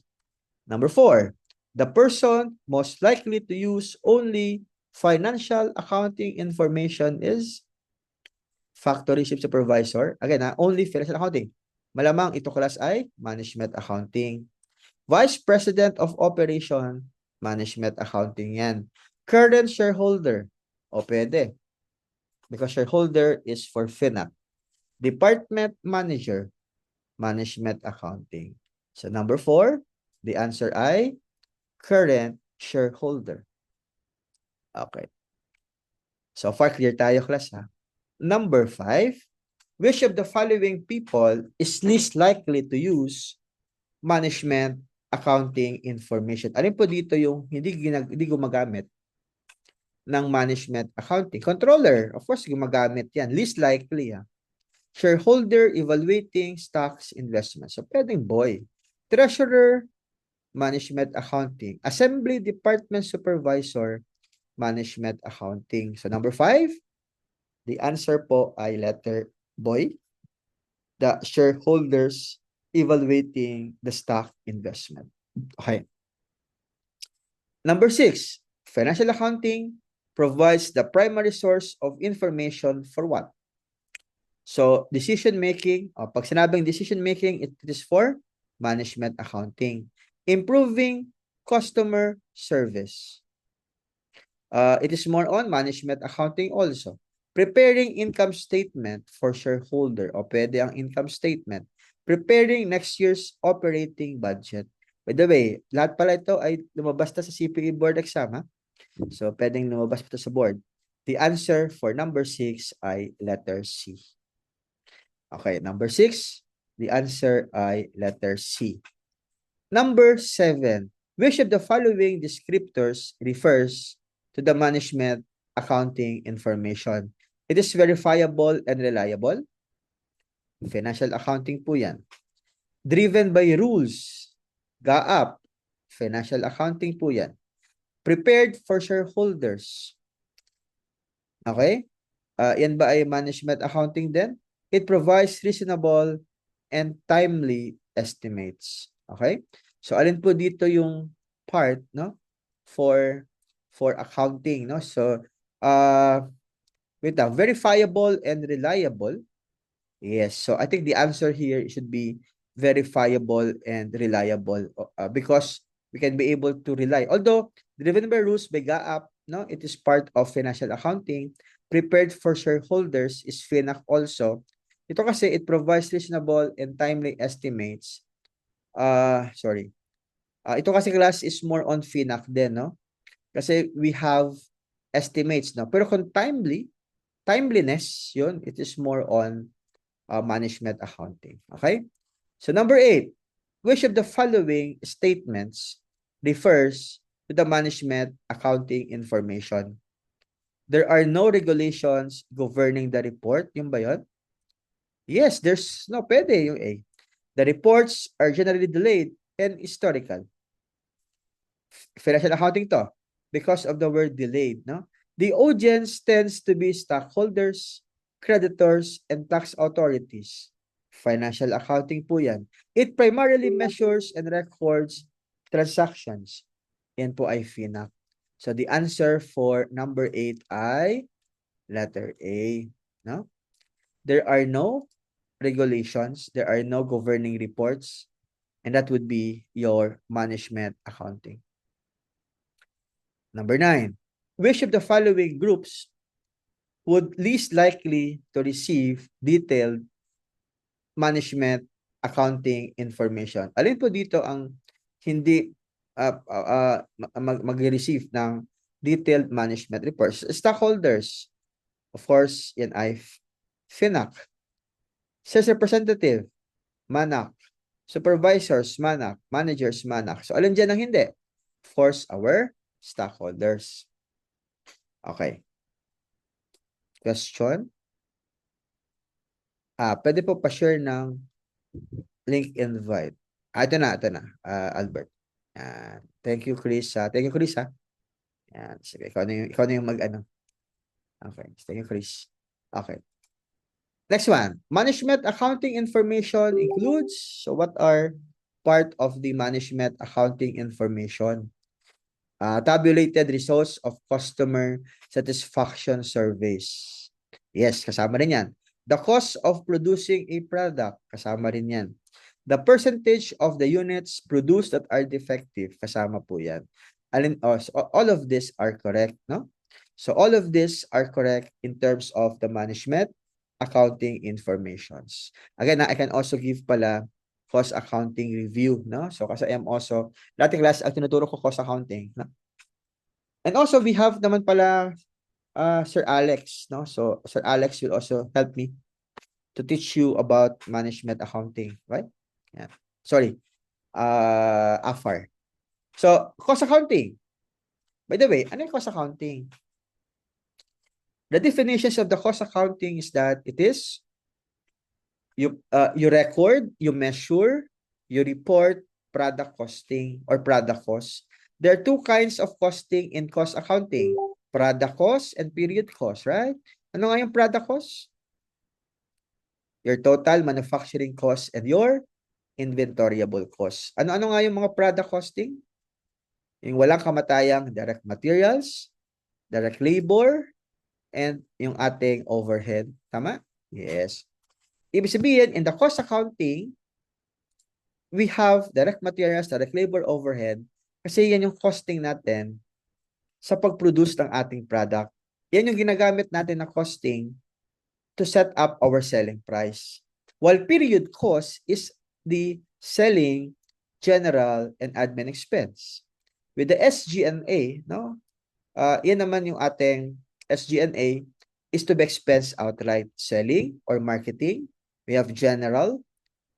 Number 4, the person most likely to use only financial accounting information is factory ship supervisor. Again, only financial accounting. Malamang ito class ay management accounting. Vice President of Operation, management accounting yan. Current shareholder, o pwede. Because shareholder is for FINAC. Department manager, management accounting. So number 4, the answer ay current shareholder. Okay. So far, clear tayo, class, ha? Number 5, which of the following people is least likely to use management accounting information? Alin po dito yung hindi gumagamit ng management accounting? Controller, of course, gumagamit yan. Least likely, ha? Shareholder evaluating stocks investments. So, pwedeng boy. Treasurer, management accounting. Assembly department supervisor, management accounting. So, number 5, the answer po ay letter boy. The shareholders evaluating the stock investment. Okay. Number 6, financial accounting provides the primary source of information for what? So, decision making, pag sinabing decision making, it is for management accounting. Improving customer service. It is more on management accounting also. Preparing income statement for shareholder, o pwede ang income statement. Preparing next year's operating budget. By the way, lahat pala ito ay lumabas na sa CPA board exam, ha? So, pwedeng lumabas ito sa board. The answer for number 6 ay letter C. Okay, number 6, the answer ay letter C. Number 7, which of the following descriptors refers to the management accounting information? It is verifiable and reliable. Financial accounting po yan. Driven by rules. GAAP. Financial accounting po yan. Prepared for shareholders. Okay? Yan ba ay management accounting din? It provides reasonable and timely estimates. Okay? So, alin po dito yung part, no? For accounting, no? So, wait lang, verifiable and reliable. Yes. So, I think the answer here should be verifiable and reliable because we can be able to rely. Although, driven by rules by GAAP, no? It is part of financial accounting. Prepared for shareholders is FINAC also. Ito kasi, it provides reasonable and timely estimates. Ito kasi class is more on FINAC din, no? Kasi we have estimates, no? Pero kung timeliness, yun, it is more on management accounting. Okay? So, number 8, which of the following statements refers to the management accounting information? There are no regulations governing the report. Yung ba yun? Yes, there's no pwede yung A. The reports are generally delayed and historical. Financial accounting to because of the word delayed, no? The audience tends to be stockholders, creditors, and tax authorities. Financial accounting po yan. It primarily measures and records transactions. Yan po ay FINAC. So the answer for number 8 ay letter A, no? There are no regulations, there are no governing reports, and that would be your management accounting. Number 9, which of the following groups would least likely to receive detailed management accounting information? Alin po dito ang hindi mag-receive ng detailed management reports? Stockholders, of course, yan ay FINAC. Sales representative, MANAC. Supervisors, MANAC. Managers, MANAC. So, alin dyan ang hindi? Of course, our stockholders. Okay. Question? Pwede po pa-share ng link invite. Ito na, Albert. Thank you, Chris. Thank you, Chris, ha? Yan. Sige, ikaw na yung mag-ano. Okay. Thank you, Chris. Okay. Next one. Management accounting information includes, so what are part of the management accounting information? Tabulated results of customer satisfaction surveys. Yes, kasama rin yan. The cost of producing a product, kasama rin yan. The percentage of the units produced that are defective, kasama po yan. So all of these are correct, no? So all of these are correct in terms of the management accounting informations. Again, I can also give pala cost accounting review, no? So kasi I am also, dating class, ang tinuturo ko cost accounting, no? And also, we have naman pala Sir Alex, no? So, Sir Alex will also help me to teach you about management accounting, right? Yeah. Sorry. AFAR. So, cost accounting. By the way, ano yung cost accounting? The definitions of the cost accounting is that it is you record, you measure, you report product costing or product cost. There are two kinds of costing in cost accounting. Product cost and period cost, right? Ano nga yung product cost? Your total manufacturing cost and your inventoriable cost. Ano-ano nga yung mga product costing? Yung walang kamatayang direct materials, direct labor, and yung ating overhead. Tama? Yes. Ibig sabihin, in the cost accounting, we have direct materials, direct labor, overhead, kasi yan yung costing natin sa pag-produce ng ating product. Yan yung ginagamit natin na costing to set up our selling price. While period cost is the selling, general, and admin expense. With the SG&A, no? Yan naman yung ating SG&A is to be expensed outright. Selling or marketing. We have general,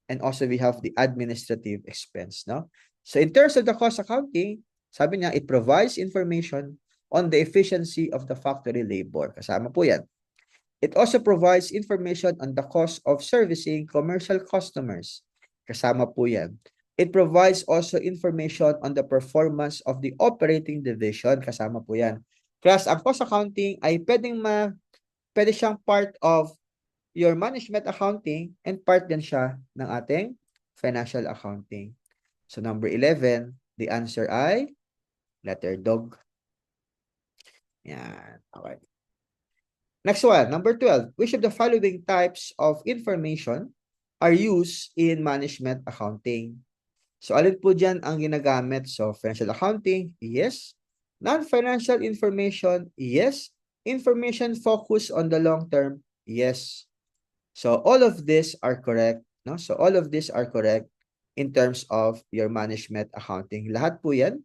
and also we have the administrative expense, no? So in terms of the cost accounting, sabi niya, it provides information on the efficiency of the factory labor. Kasama po yan. It also provides information on the cost of servicing commercial customers. Kasama po yan. It provides also information on the performance of the operating division. Kasama po yan. Plus, ang cost accounting ay pwede siyang part of your management accounting and part din siya ng ating financial accounting. So number 11, the answer ay letter dog. Yan. Okay. Next one, number 12. Which of the following types of information are used in management accounting? So alin po dyan ang ginagamit? So financial accounting, yes. Non-financial information, yes. Information focused on the long term, yes. So all of these are correct, no? So all of these are correct in terms of your management accounting. Lahat po 'yan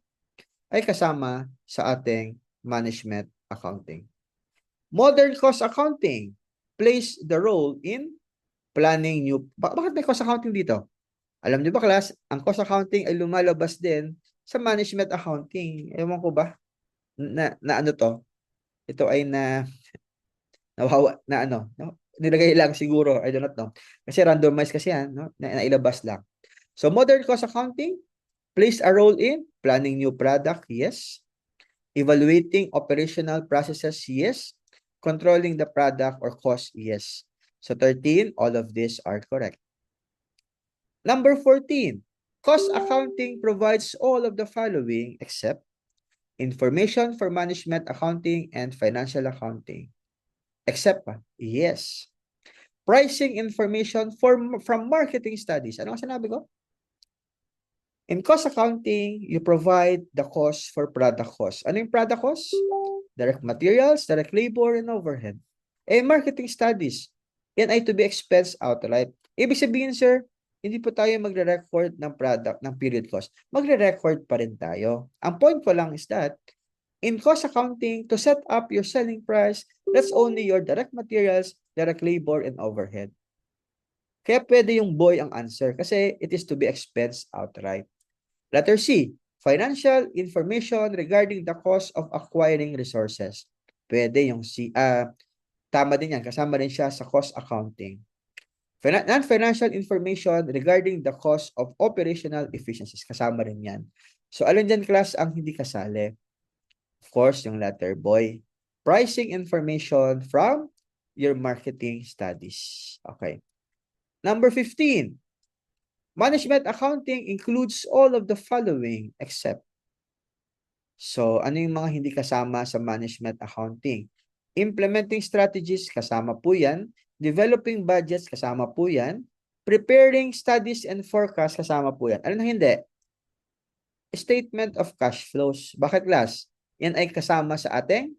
ay kasama sa ating management accounting. Modern cost accounting plays the role in planning new. Bakit may cost accounting dito? Alam niyo ba, class, ang cost accounting ay lumalabas din sa management accounting. Ewan ko ba na ano to? Ito ay nawawa na ano, no? Nilagay lang siguro, I do not know. Kasi randomized kasi yan, no? Nailabas lang. So modern cost accounting plays a role in planning new product, yes. Evaluating operational processes, yes. Controlling the product or cost, yes. So 13, all of these are correct. Number 14, cost accounting provides all of the following except information for management accounting and financial accounting. Except, yes. Pricing information from marketing studies. Ano ang sinabi ko? In cost accounting, you provide the cost for product cost. Ano yung product cost? Direct materials, direct labor, and overhead. Marketing studies, yan ay to be expensed outright. Ibig sabihin, sir, hindi po tayo magre-record ng product, ng period cost. Magre-record pa rin tayo. Ang point ko lang is that, in cost accounting, to set up your selling price, that's only your direct materials, direct labor, and overhead. Kaya pwede yung boy ang answer kasi it is to be expensed outright. Letter C, financial information regarding the cost of acquiring resources. Pwede yung C. Tama din yan. Kasama rin siya sa cost accounting. Non-financial information regarding the cost of operational efficiencies. Kasama rin yan. So, alin dyan, class, ang hindi kasali? Of course, yung letter boy. Pricing information from your marketing studies. Okay. Number 15. Management accounting includes all of the following except. So, ano yung mga hindi kasama sa management accounting? Implementing strategies, kasama po yan. Developing budgets, kasama po yan. Preparing studies and forecasts, kasama po yan. Ano na hindi? Statement of cash flows. Bakit, class? Yan ay kasama sa ating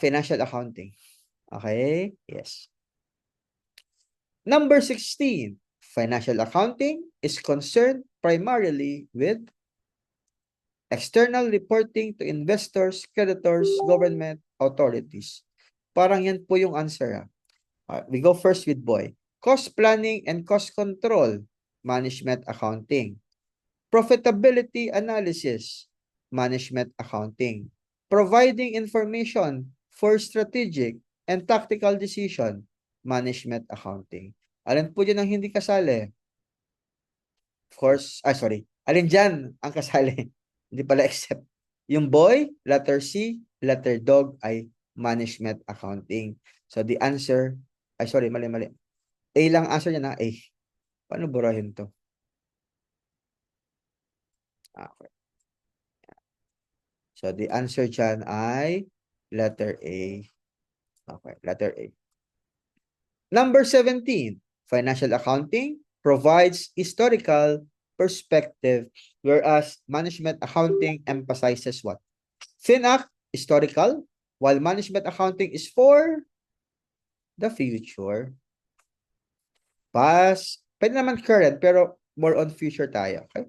financial accounting. Okay? Yes. Number 16. Financial accounting is concerned primarily with external reporting to investors, creditors, government authorities. Parang yan po yung answer. We go first with boy. Cost planning and cost control, management accounting. Profitability analysis, management accounting. Providing information for strategic and tactical decision, management accounting. Alin po dyan ang hindi kasali? Of course, alin dyan ang kasali? Hindi pala except. Yung boy, letter C, letter dog ay management accounting. So the answer, mali. A lang answer niya na A. Paano burahin to? Okay. So the answer dyan ay letter A. Okay, letter A. Number 17, financial accounting provides historical perspective, whereas management accounting emphasizes what? FinAc, historical, while management accounting is for the future. Past, pwede naman current, pero more on future tayo. Okay?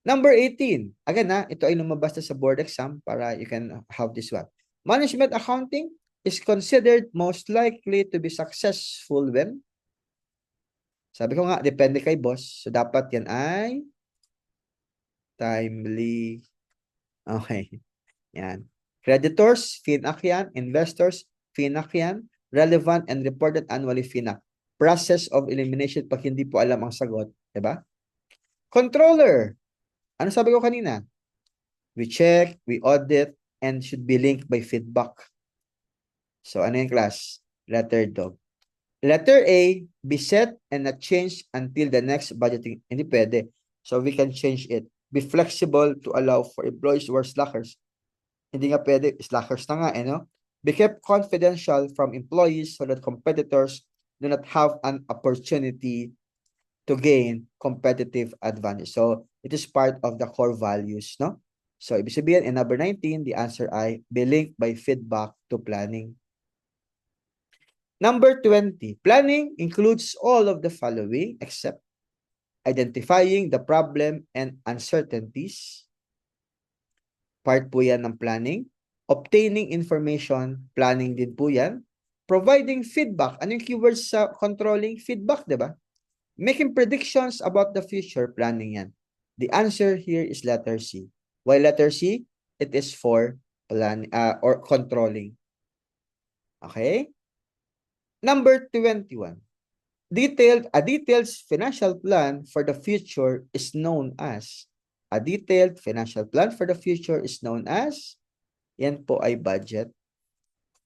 Number 18. Again, ito ay lumabas na sa board exam para you can have this one. Management accounting is considered most likely to be successful when? Sabi ko nga, depende kay boss. So, dapat yan ay timely. Okay. Yan. Creditors, FINAC yan. Investors, FINAC yan. Relevant and reported annually, FINAC. Process of elimination pag hindi po alam ang sagot. Diba? Controller. Ano sabi ko kanina? We check, we audit, and should be linked by feedback. So, ano yung class? Letter dog. Letter A, be set and not change until the next budgeting. Hindi pwede. So, we can change it. Be flexible to allow for employees who are slackers. Hindi nga pwede. Slackers na nga, no? Be kept confidential from employees so that competitors do not have an opportunity to gain competitive advantage. So, it is part of the core values, no? So, ibig sabihin, in number 19, the answer ay be linked by feedback to planning. Number 20, planning includes all of the following except identifying the problem and uncertainties. Part po yan ng planning. Obtaining information, planning din po yan. Providing feedback. Ano yung keywords sa controlling? Feedback, di ba? Making predictions about the future, planning yan. The answer here is letter C. Why letter C? It is for plan or controlling. Okay? Number 21. A detailed financial plan for the future is known as yan po ay budget.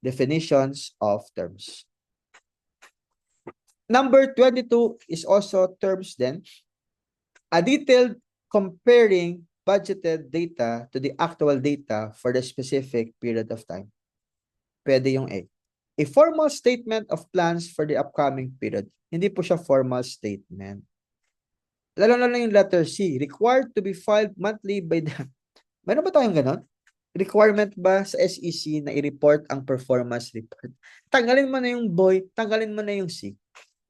Definitions of terms. Number 22 is also terms then. A detailed comparing budgeted data to the actual data for the specific period of time. Pwede yung A. A formal statement of plans for the upcoming period. Hindi po siya formal statement. Lalo-lalo yung letter C. Required to be filed monthly by the... Meron ba tayong ganon? Requirement ba sa SEC na i-report ang performance report? Tanggalin mo na yung boy, tanggalin mo na yung C.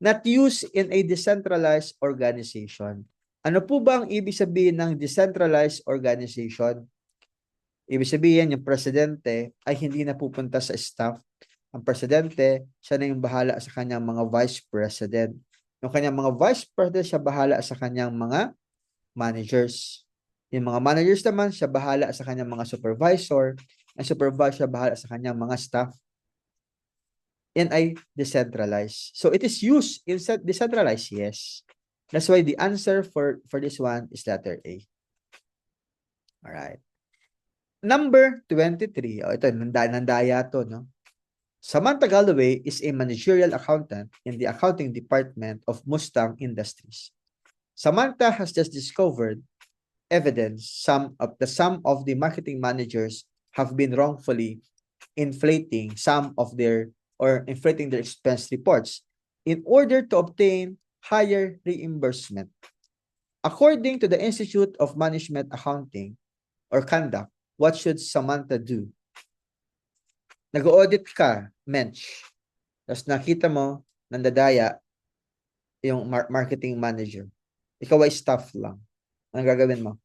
Not used in a decentralized organization. Ano po ba ang ibig sabihin ng decentralized organization? Ibig sabihin, yung presidente ay hindi na pupunta sa staff. Ang presidente, siya na yung bahala sa kanyang mga vice president. Yung kanyang mga vice president, siya bahala sa kanyang mga managers. Yung mga managers naman, siya bahala sa kanyang mga supervisor. Ang supervisor, siya bahala sa kanyang mga staff. Yan ay decentralized. So it is used in decentralized, yes. That's why the answer for this one is letter A. All right. Number 23. Oh, ito, nandaya to, no? Samantha Galloway is a managerial accountant in the accounting department of Mustang Industries. Samantha has just discovered evidence some of the marketing managers have been wrongfully inflating their expense reports in order to obtain higher reimbursement. According to the Institute of Management Accounting or Conduct, what should Samantha do? Nag-audit ka, mensch. Tapos nakita mo, nandadaya yung marketing manager. Ikaw ay staff lang. Anong gagawin mo?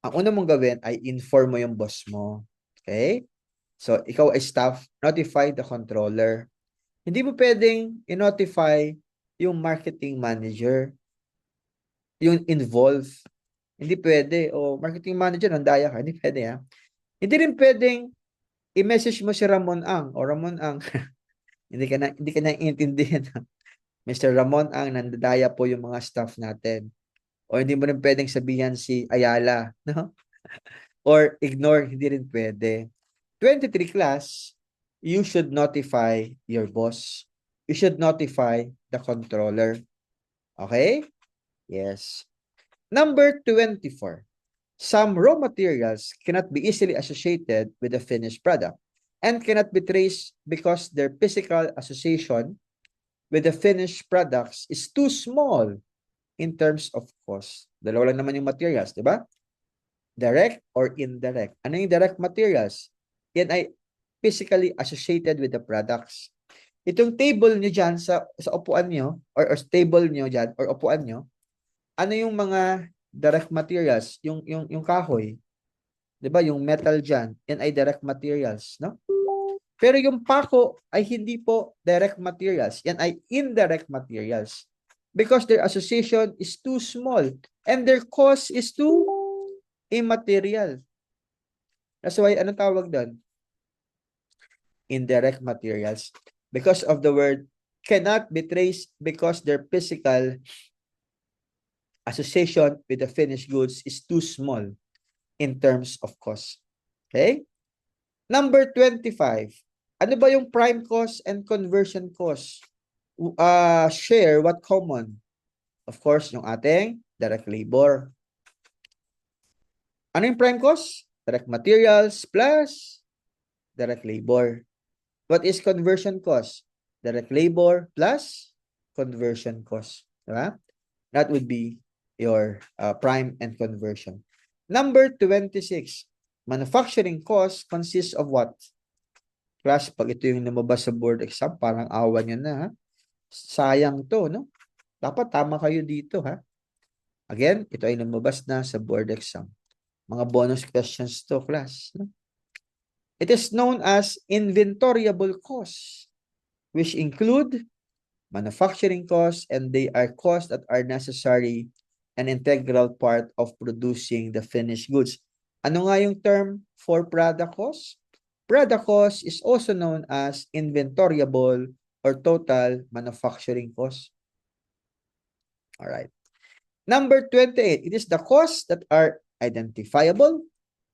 Ang una mong gawin ay inform mo yung boss mo. Okay? So, ikaw ay staff, notify the controller. Hindi mo pwedeng i-notify yung marketing manager, yung involved. Hindi pwede. O, marketing manager, nandaya ka. Hindi pwede, ha? Hindi rin pwedeng i-message mo si Ramon Ang o Ramon Ang. hindi ka na iintindihan. Mr. Ramon Ang, nandadaya po yung mga staff natin. O hindi mo rin pwedeng sabihan si Ayala, no? Or ignore, hindi rin pwede. 23 class, you should notify your boss. You should notify the controller. Okay? Yes. Number 24. Some raw materials cannot be easily associated with the finished product and cannot be traced because their physical association with the finished products is too small in terms of cost. Dalawa lang naman yung materials, di ba? Direct or indirect. Ano yung direct materials? Yan ay physically associated with the products. Itong table nyo dyan sa upuan nyo or table nyo dyan or upuan nyo, ano yung mga direct materials? Yung kahoy. Diba? Yung metal dyan, yan ay direct materials, no? Pero yung pako ay hindi po direct materials. Yan ay indirect materials. Because their association is too small and their cost is too immaterial. That's why, anong tawag doon? Indirect materials. Because of the word cannot be traced because their physical association with the finished goods is too small in terms of cost. Okay? Number 25. Ano ba yung prime cost and conversion cost? Share what common? Of course, yung ating direct labor. Ano yung prime cost? Direct materials plus direct labor. What is conversion cost? Direct labor plus conversion cost. Diba? That would be your prime and conversion. Number 26. Manufacturing cost consists of what? Class, pag ito yung lumabas sa board exam, parang awa nyo na, ha? Sayang to, no? Dapat tama kayo dito, ha? Again, ito ay lumabas na sa board exam. Mga bonus questions to, class. No? It is known as inventoriable costs, which include manufacturing costs, and they are costs that are necessary and integral part of producing the finished goods. Ano nga yung term for product cost? Product cost is also known as inventoriable or total manufacturing cost. All right. Number 28, it is the costs that are identifiable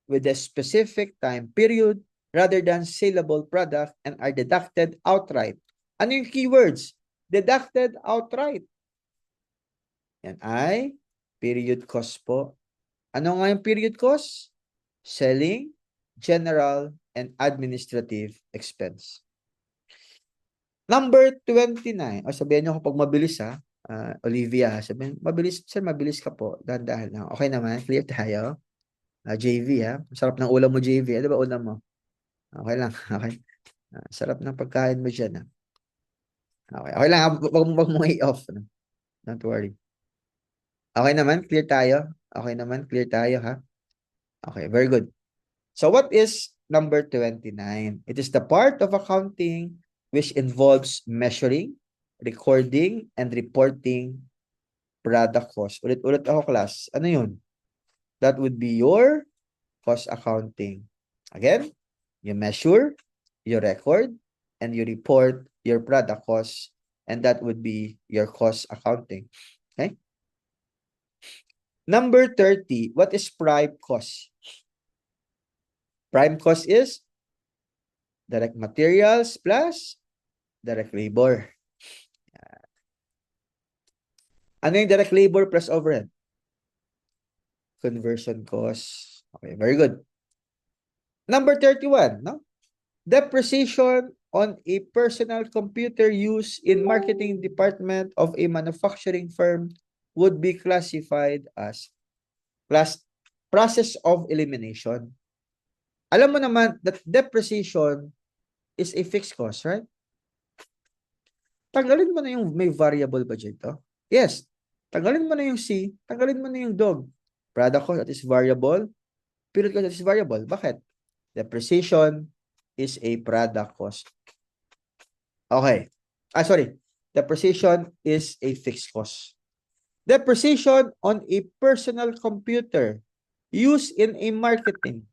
with a specific time period rather than saleable product and are deducted outright. Ano yung keywords? Deducted outright. Yan ay period cost po. Ano nga yung period cost? Selling, general, and administrative expense. Number 29. O sabihin nyo kapag mabilis ha, Olivia, sabihin, mabilis, sir, mabilis ka po. Dahan-dahan lang. Okay naman, clear tayo. JV ha. Sarap ng ulam mo, JV. Ano ba ulam mo? Okay lang, okay. Sarap ng pagkain mo dyan ha. Okay, okay lang. Wag mo i-off. Don't worry. Okay naman, clear tayo. Okay naman, clear tayo ha. Okay, very good. So what is number 29? It is the part of accounting which involves measuring, recording, and reporting product cost. Ulit-ulit ako, class. Ano yun? That would be your cost accounting. Again, you measure, you record, and you report your product cost, and that would be your cost accounting. Okay? Number 30, what is prime cost? Prime cost is direct materials plus direct labor. Ano yung direct labor plus overhead? Conversion cost. Okay, very good. Number 31, no? Depreciation on a personal computer used in marketing department of a manufacturing firm would be classified as process of elimination. Alam mo naman that depreciation is a fixed cost, right? Tanggalin mo na yung may variable budget to. Yes. Tanggalin mo na yung C, tanggalin mo na yung dog. Product cost that is variable, period cost that is variable. Bakit? Depreciation is a product cost. Okay. Sorry. Depreciation is a fixed cost. Depreciation on a personal computer used in a marketing.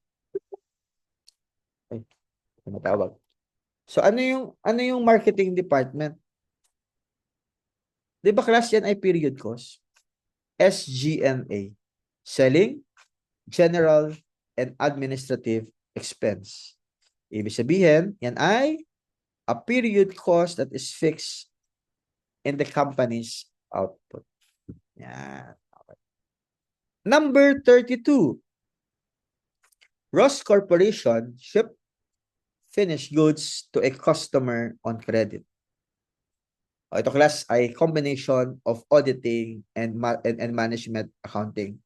Ay, tumatawag. So ano yung marketing department? 'Di ba class yan ay period cost? SG&A. Selling, general, and administrative expense. Ibig sabihin, yan ay a period cost that is fixed in the company's output. Yan. Okay. Number 32. Ross Corporation ship finished goods to a customer on credit. Ito class ay combination of auditing and management accounting.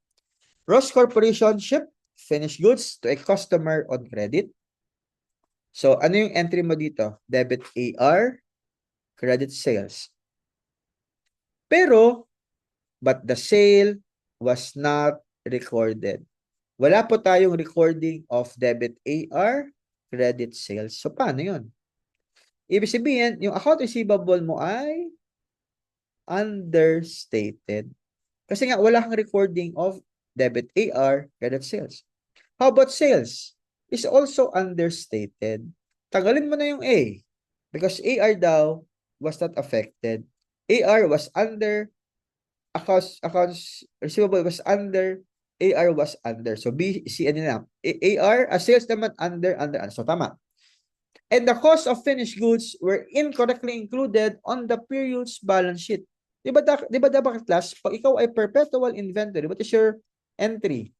Ross Corporation ship finished goods to a customer on credit. So, ano yung entry mo dito? Debit AR, credit sales. Pero, but the sale was not recorded. Wala po tayong recording of debit AR, credit sales. So, paano yun? Ibig sabihin, yung account receivable mo ay understated. Kasi nga, wala kang recording of debit AR, credit sales. How about sales? Is also understated. Tanggalin mo na yung A. Because AR daw was not affected. AR was under, accounts receivable was under, AR was under. So B, C, ano na. AR, sales naman under. So tama. And the cost of finished goods were incorrectly included on the period's balance sheet. Diba dapat class, pag ikaw ay perpetual inventory, what is your entry?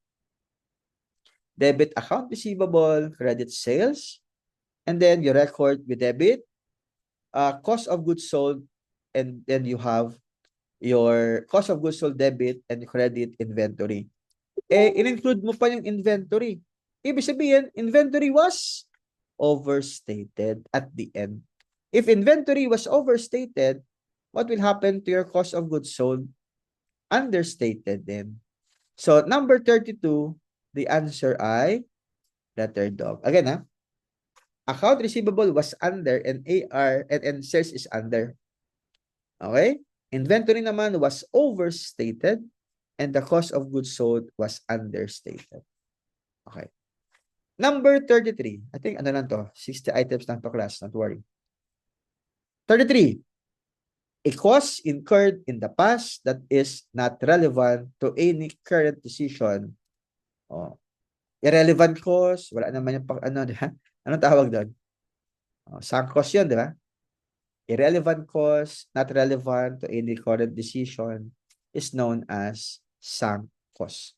Debit account receivable, credit sales, and then you record with debit, cost of goods sold, and then you have your cost of goods sold debit and credit inventory. In-include mo pa yung inventory. Ibig sabihin, inventory was overstated at the end. If inventory was overstated, what will happen to your cost of goods sold? Understated then. So, number 32, the answer ay letter dog. Again, account receivable was under and AR and sales is under. Okay? Inventory naman was overstated and the cost of goods sold was understated. Okay. Number 33. I think ano lang to, 60 items lang to class, don't worry. 33. A cost incurred in the past that is not relevant to any current decision. Oh. Irrelevant cost, wala naman yung ano, di ba? Anong tawag doon? Oh, sunk cost yun, di ba? Irrelevant cost, not relevant to any current decision is known as sunk cost.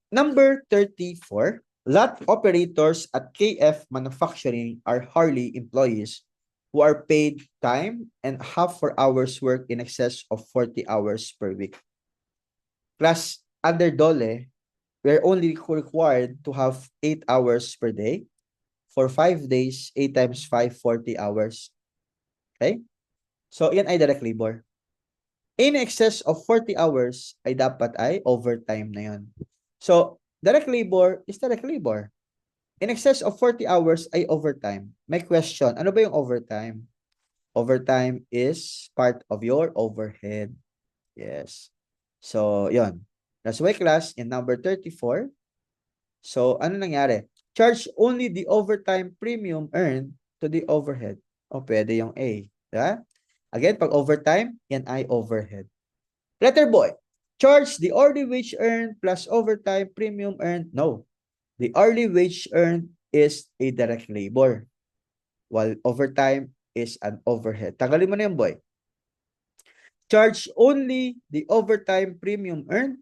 Number 34, lot operators at KF Manufacturing are hourly employees who are paid time and half for hours work in excess of 40 hours per week. Plus, under DOLE, we're only required to have 8 hours per day. For 5 days, 8 times 5, 40 hours. Okay? So, yan ay direct labor. In excess of 40 hours, ay dapat ay overtime na yun. So, direct labor is direct labor. In excess of 40 hours ay overtime. May question, ano ba yung overtime? Overtime is part of your overhead. Yes. So, yun. That's why class in number 34. So, ano nangyari? Charge only the overtime premium earned to the overhead. O, pwede yung A. Diba? Again, pag overtime, yan ay overhead. Letter boy. Charge the hourly wage earned plus overtime premium earned. No. The hourly wage earned is a direct labor, while overtime is an overhead. Tanggalin mo na yan, boy. Charge only the overtime premium earned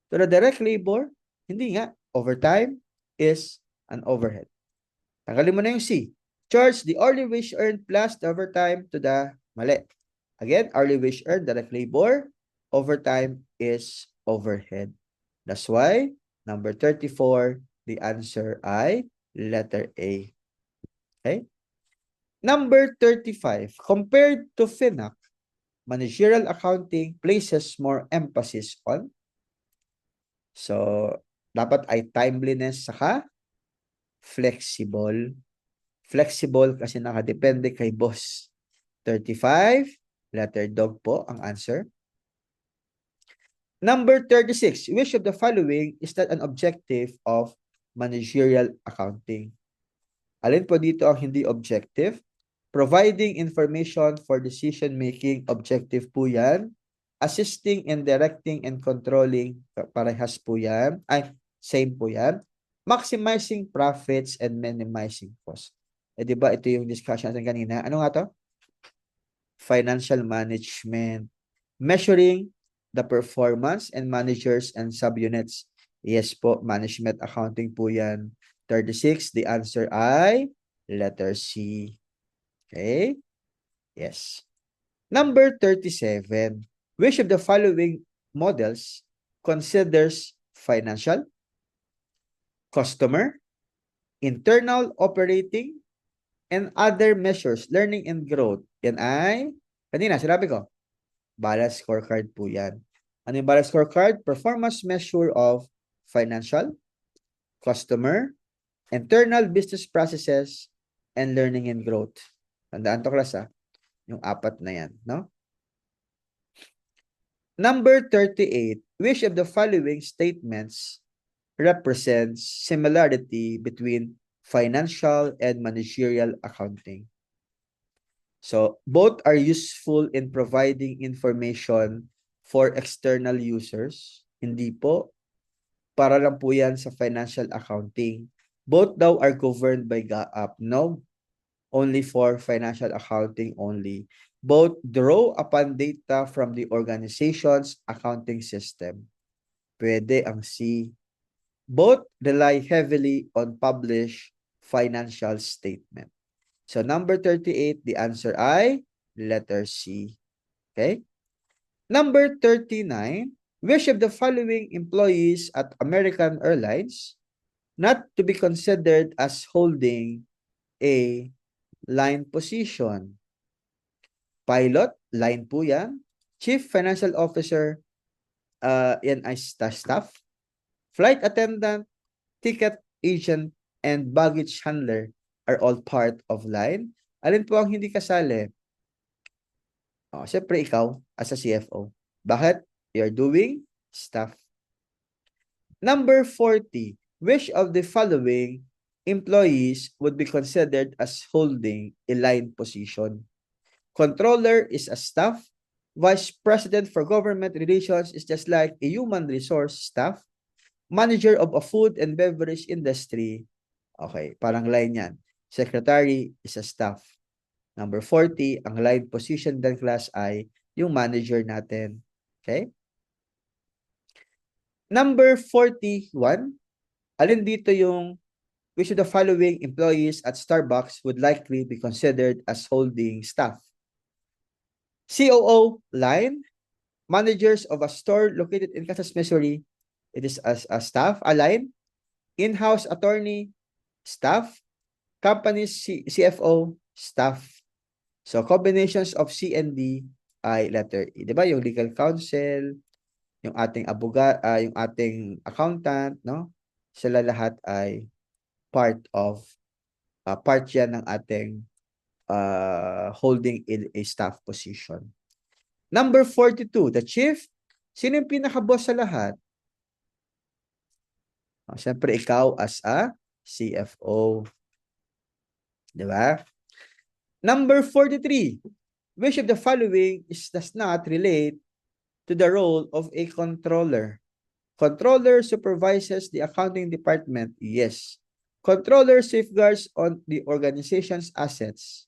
to the direct labor. Hindi nga. Overtime is an overhead. Tanggalin mo na yung C. Charge the hourly wage earned plus the overtime to the mali. Again, hourly wage earned, direct labor. Overtime is overhead. That's why, number 34, the answer ay letter A. Okay? Number 35, compared to FINAC, managerial accounting places more emphasis on. So, dapat ay timeliness saka flexible. Flexible kasi nakadepende kay boss. 35, letter dog po ang answer. Number 36, which of the following is not an objective of managerial accounting? Alin po dito ang hindi objective? Providing information for decision-making, objective po yan. Assisting in directing and controlling, parehas po yan. Ay, same po yan. Maximizing profits and minimizing costs. Eh, di ba ito yung discussion natin kanina? Ano nga to? Financial management. Measuring the performance and managers and subunits. Yes po, management accounting po yan. 36, the answer ay letter C. Okay? Yes. Number 37, which of the following models considers financial, customer, internal operating, and other measures, learning and growth? Yan ay, kanina, sinabi ko, balance scorecard po yan. Ano yung balance scorecard? Performance measure of financial, customer, internal business processes, and learning and growth. Tandaan to class yung apat na yan, no? Number 38, which of the following statements represents similarity between financial and managerial accounting? So, both are useful in providing information for external users. Hindi po. Para lang po yan sa financial accounting. Both daw are governed by GAAP. No. Only for financial accounting only. Both draw upon data from the organization's accounting system. Pwede ang C. Both rely heavily on published financial statement. So, number 38, the answer ay letter C. Okay? Number 39, which of the following employees at American Airlines not to be considered as holding a line position? Pilot, line po yan. Chief Financial Officer, yan ay staff. Flight attendant, ticket agent, and baggage handler are all part of line. Alin po ang hindi kasali? Siyempre ikaw as a CFO. Bakit? You're doing staff. Number 40, which of the following employees would be considered as holding a line position? Controller is a staff. Vice President for Government Relations is just like a human resource staff. Manager of a food and beverage industry. Okay, parang line yan. Secretary is a staff. Number 40, ang line position ng class ay yung manager natin. Okay? Number 41, alin dito yung which of the following employees at Starbucks would likely be considered as holding staff? COO line, managers of a store located in Kansas, Missouri, it is as a staff, a line, in-house attorney, staff, company's CFO, staff. So, combinations of C and D ay letter E. Diba? Yung legal counsel, yung ating yung ating accountant, no? Sila lahat ay part yan ng ating holding in a staff position. Number 42, the chief. Sino yung pinaka-boss sa lahat? Siyempre, ikaw as a CFO. Diba? Number 43, which of the following does not relate to the role of a controller? Controller supervises the accounting department. Yes. Controller safeguards on the organization's assets.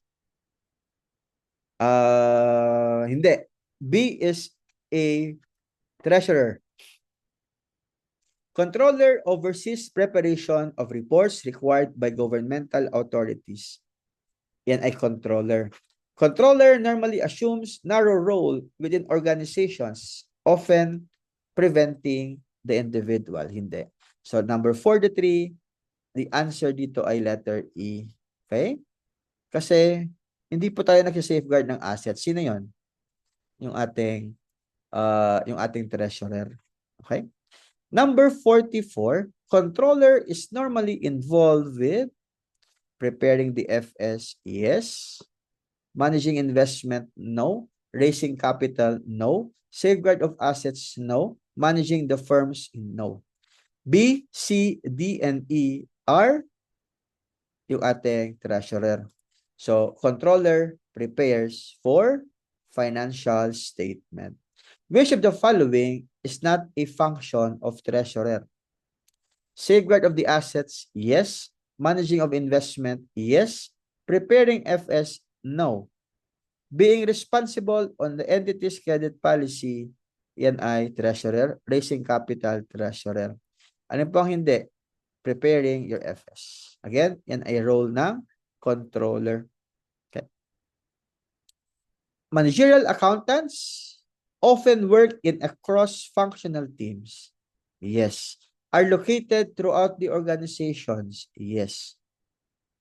Hindi. B is a treasurer. Controller oversees preparation of reports required by governmental authorities. Yan ay controller. Controller normally assumes narrow role within organizations, often preventing the individual. Hindi. So, number 43, the answer dito ay letter E. Okay? Kasi, hindi po tayo nag-safeguard ng assets. Sino yon? Yung ating treasurer. Okay? Number 44, controller is normally involved with preparing the FS, yes. Managing investment, no. Raising capital, no. Safeguard of assets, no. Managing the firms, no. B, C, D, and E are yung ating treasurer. So, controller prepares for financial statement. Which of the following is not a function of treasurer? Safeguard of the assets, yes. Managing of investment, yes. Preparing FS, no. Being responsible on the entity's credit policy, yan ay treasurer. Raising capital, treasurer. Ano po ang hindi? Preparing your FS. Again, yan ay role ng controller. Okay. Managerial accountants often work in a cross-functional teams. Yes. Are located throughout the organizations. Yes.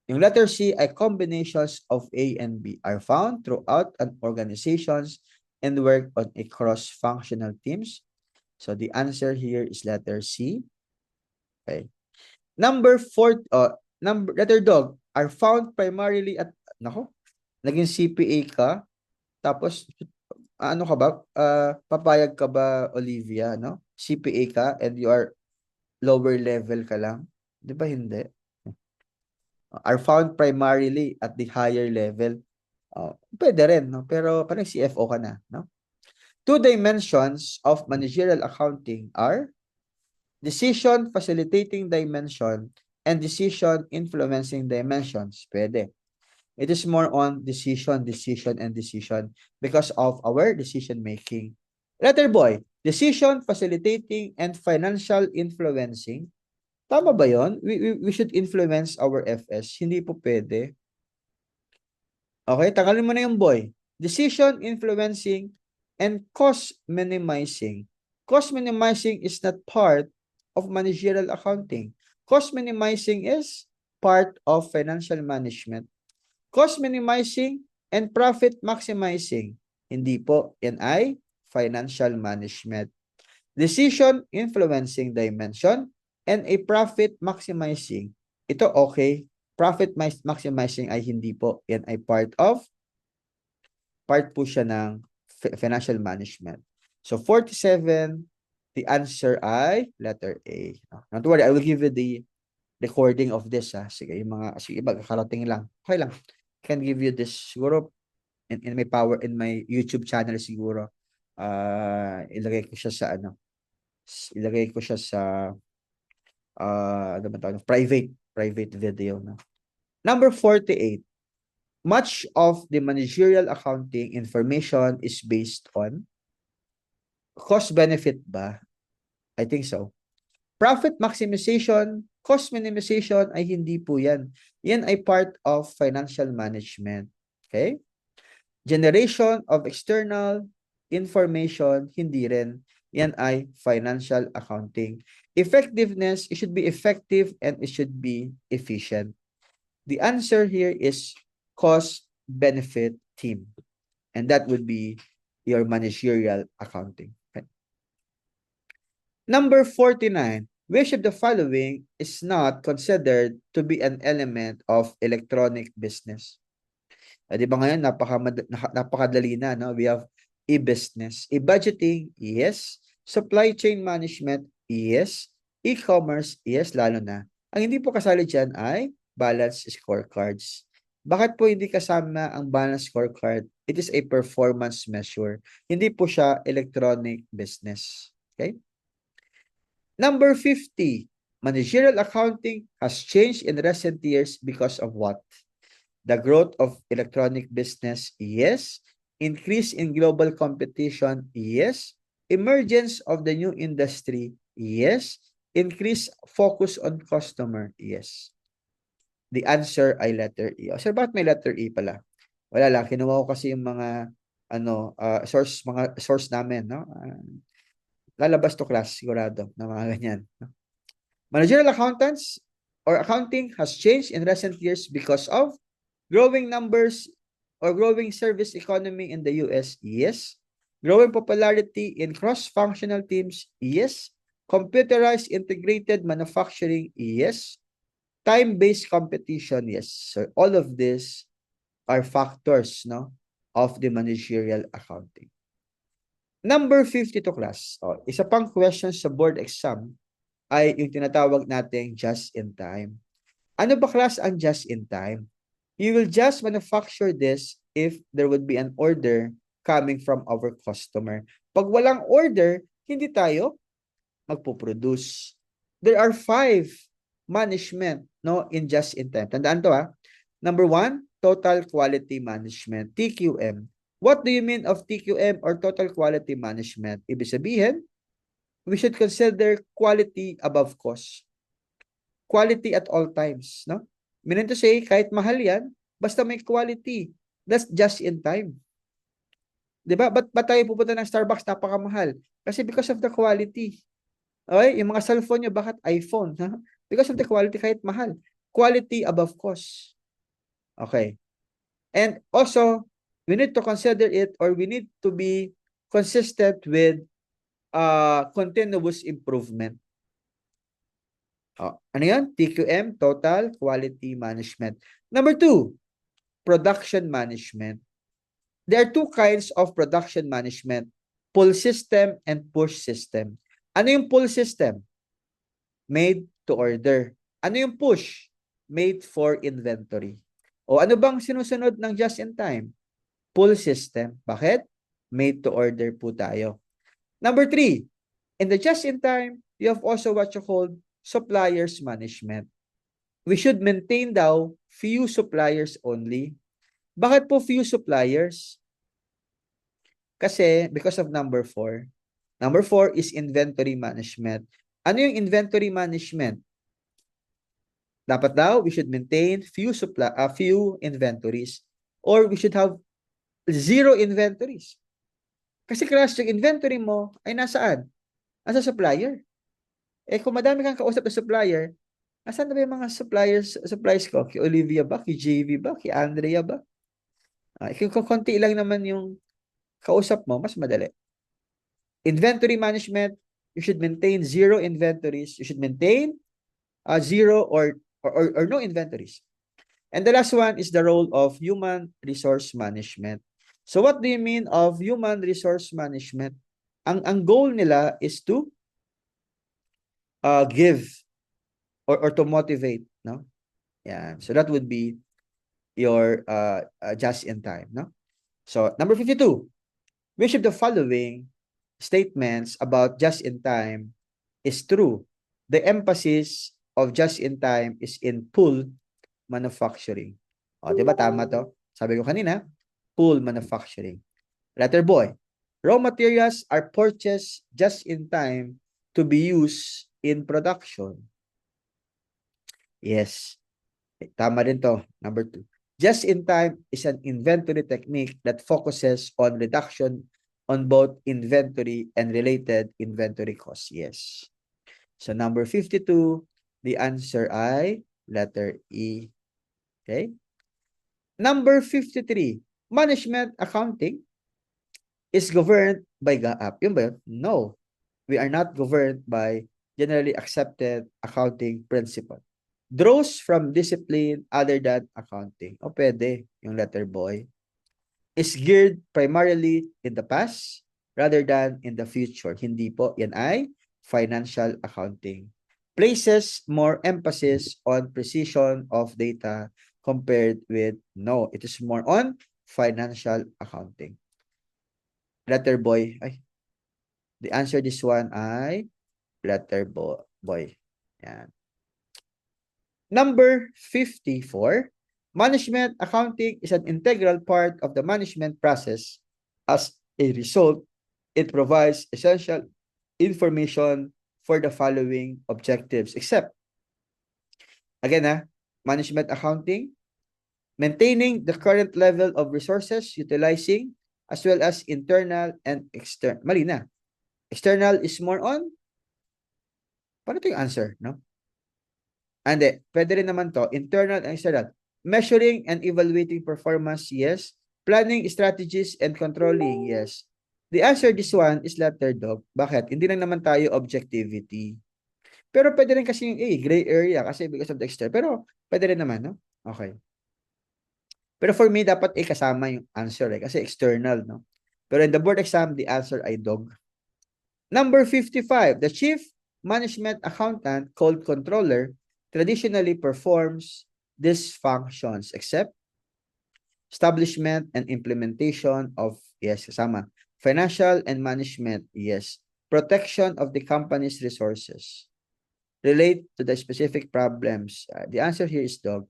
Yung letter C ay combinations of A and B are found throughout an organizations and work on a cross-functional teams. So the answer here is letter C. Okay. Number 4, letter dog are found primarily at, naging CPA ka, tapos, ano ka ba? Papayag ka ba, Olivia, no? CPA ka and you are lower level ka lang? Di ba hindi? Are found primarily at the higher level. Pwede rin, no? Pero parang CFO ka na, no? Two dimensions of managerial accounting are decision facilitating dimension and decision influencing dimensions. Pwede. It is more on decision because of our decision making. Letter boy, decision facilitating and financial influencing. Tama ba yon? We should influence our FS. Hindi po pwede. Okay, tanggalin mo na yung boy. Decision influencing and cost minimizing. Cost minimizing is not part of managerial accounting. Cost minimizing is part of financial management. Cost minimizing and profit maximizing. Hindi po. Yan ay financial management. Decision influencing dimension and a profit maximizing. Ito okay. Profit maximizing ay hindi po. Yan ay part po siya ng financial management. So 47, the answer ay letter A. Don't worry, I will give you the recording of this. Sige, yung mga, sige, magkakarating lang. Okay lang. Can give you this siguro in my YouTube channel siguro. Ilagay ko siya sa ano. Ilagay ko siya sa ano ba tawag? Private video. No? Number 48. Much of the managerial accounting information is based on cost benefit ba? I think so. Profit maximization, cost minimization ay hindi po yan. Yan ay part of financial management. Okay? Generation of external information, hindi rin. Yan ay financial accounting. Effectiveness, it should be effective and it should be efficient. The answer here is cost benefit team. And that would be your managerial accounting. Okay. Number 49, which of the following is not considered to be an element of electronic business? Di ba ngayon, napakadali na, no? We have e-business. E-budgeting, yes. Supply chain management, yes. E-commerce, yes, lalo na. Ang hindi po kasali dyan ay balance scorecards. Bakit po hindi kasama ang balance scorecard? It is a performance measure. Hindi po siya electronic business. Okay? Number 50, managerial accounting has changed in recent years because of what? The growth of electronic business, yes. Increase in global competition, yes. Emergence of the new industry, yes. Increase focus on customer, yes. The answer ay letter E. Sir, bakit may letter E pala? Wala lang, kinuha ko kasi yung mga source namin, no? Lalabas to class sigurado na mga ganyan. No? Managerial accountants or accounting has changed in recent years because of growing numbers or growing service economy in the US, yes. Growing popularity in cross-functional teams, yes. Computerized integrated manufacturing, yes. Time-based competition, yes. So all of this are factors, no, of the managerial accounting. Number 52 class. Isa pang question sa board exam ay yung tinatawag nating just in time. Ano ba class ang just in time? You will just manufacture this if there would be an order coming from our customer. Pag walang order, hindi tayo magpo-produce. There are 5 management, no, in just in time. Tandaan to Number 1, total quality management, TQM. What do you mean of TQM or total quality management? Ibig sabihin, we should consider quality above cost. Quality at all times, no? Meaning to say, kahit mahal yan, basta may quality. That's just in time. Diba? Ba't tayo pupunta ng Starbucks, napakamahal? Kasi because of the quality. Okay? Yung mga cellphone nyo, bakit iPhone? Ha? Because of the quality, kahit mahal. Quality above cost. Okay. And also, we need to consider it or we need to be consistent with continuous improvement. Ano yan? TQM, Total Quality Management. Number 2, Production Management. There are 2 kinds of production management, pull system and push system. Ano yung pull system? Made to order. Ano yung push? Made for inventory. O ano bang sinusunod ng just in time? Pull system. Bakit? Made to order po tayo. Number 3, in the just in time, you have also what you call suppliers management. We should maintain daw few suppliers only. Bakit po few suppliers? Kasi because of number 4. Number 4 is inventory management. Ano yung inventory management? Dapat daw we should maintain few inventories or we should have 0 inventories. Kasi class yung inventory mo ay nasaan? Nasa supplier. Kung madami kang kausap na supplier, asan na ba yung mga suppliers ko? Kay Olivia ba? Kay JV ba? Kay Andrea ba? Kung konti lang naman yung kausap mo, mas madali. Inventory management, you should maintain 0 inventories. You should maintain 0 or no inventories. And the last one is the role of human resource management. So what do you mean of human resource management? Ang goal nila is to give or to motivate, no? Yeah. So that would be your just in time, no? So number 52, which of the following statements about just in time is true? The emphasis of just in time is in pool manufacturing. O, di ba tama to? Sabi ko kanina, pool manufacturing. Letter boy, raw materials are purchased just in time to be used in production. Yes, tama din to. Number 2. Just in time is an inventory technique that focuses on reduction on both inventory and related inventory costs. Yes. So number 52, the answer ay letter E. Okay? Number 53, management accounting is governed by GAAP. Yun ba yun? No. We are not governed by generally accepted accounting principle. Draws from discipline other than accounting. O pwede, yung letter boy. Is geared primarily in the past rather than in the future. Hindi po. Yan ay financial accounting. Places more emphasis on precision of data compared with no. It is more on financial accounting. Letter boy. Ay, the answer this one ay letter boy. Yan. Number 54, management accounting is an integral part of the management process. As a result, it provides essential information for the following objectives, except, again, management accounting, maintaining the current level of resources, utilizing, as well as internal and external. Mali na. External is more on, paano ito yung answer, no? Hindi, pwede rin naman to, internal and external. Measuring and evaluating performance, yes. Planning strategies and controlling, yes. The answer this one is letter dog. Bakit? Hindi lang naman tayo objectivity. Pero pwede rin kasi yung A, gray area kasi because of the external. Pero pwede rin naman, no? Okay. Pero for me, dapat A kasama yung answer kasi external, no? Pero in the board exam, the answer ay dog. Number 55, the chief management accountant called controller traditionally performs these functions except establishment and implementation of, yes, kasama, financial and management, yes, protection of the company's resources, relate to the specific problems. The answer here is dog.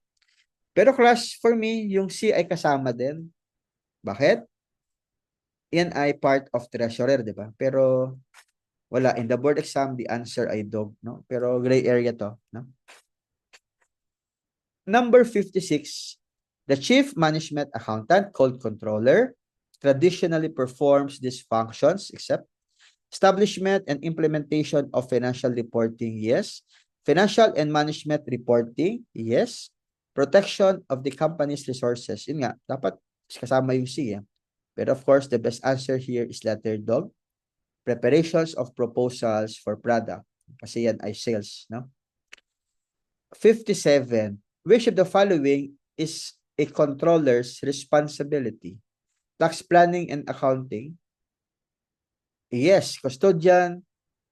Pero class, for me, yung C ay kasama din. Bakit? Yan ay part of treasurer, di ba? Pero wala. In the board exam, the answer ay dog, no? Pero gray area to, no? Number 56, the chief management accountant called controller traditionally performs these functions except establishment and implementation of financial reporting, yes. Financial and management reporting, yes. Protection of the company's resources. Yun nga, dapat kasama yung C. But of course, the best answer here is letter dog. Preparations of proposals for product. Kasi yan ay sales, no? 57. Which of the following is a controller's responsibility? Tax planning and accounting. Yes, custodian,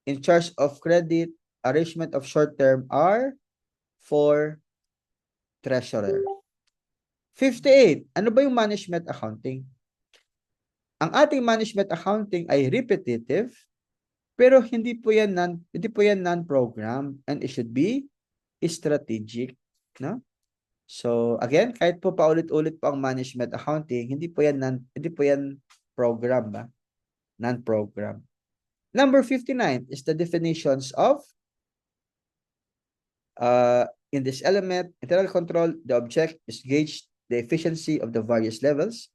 in charge of credit, arrangement of short-term are for treasurer. 58. Ano ba yung management accounting? Ang ating management accounting ay repetitive, pero hindi po yan non-program and it should be strategic, no? So again, kahit po paulit-ulit po ang management accounting, hindi po yan program ba? Non-program. Number 59 is the definitions of in this element, internal control, the object is gauge the efficiency of the various levels.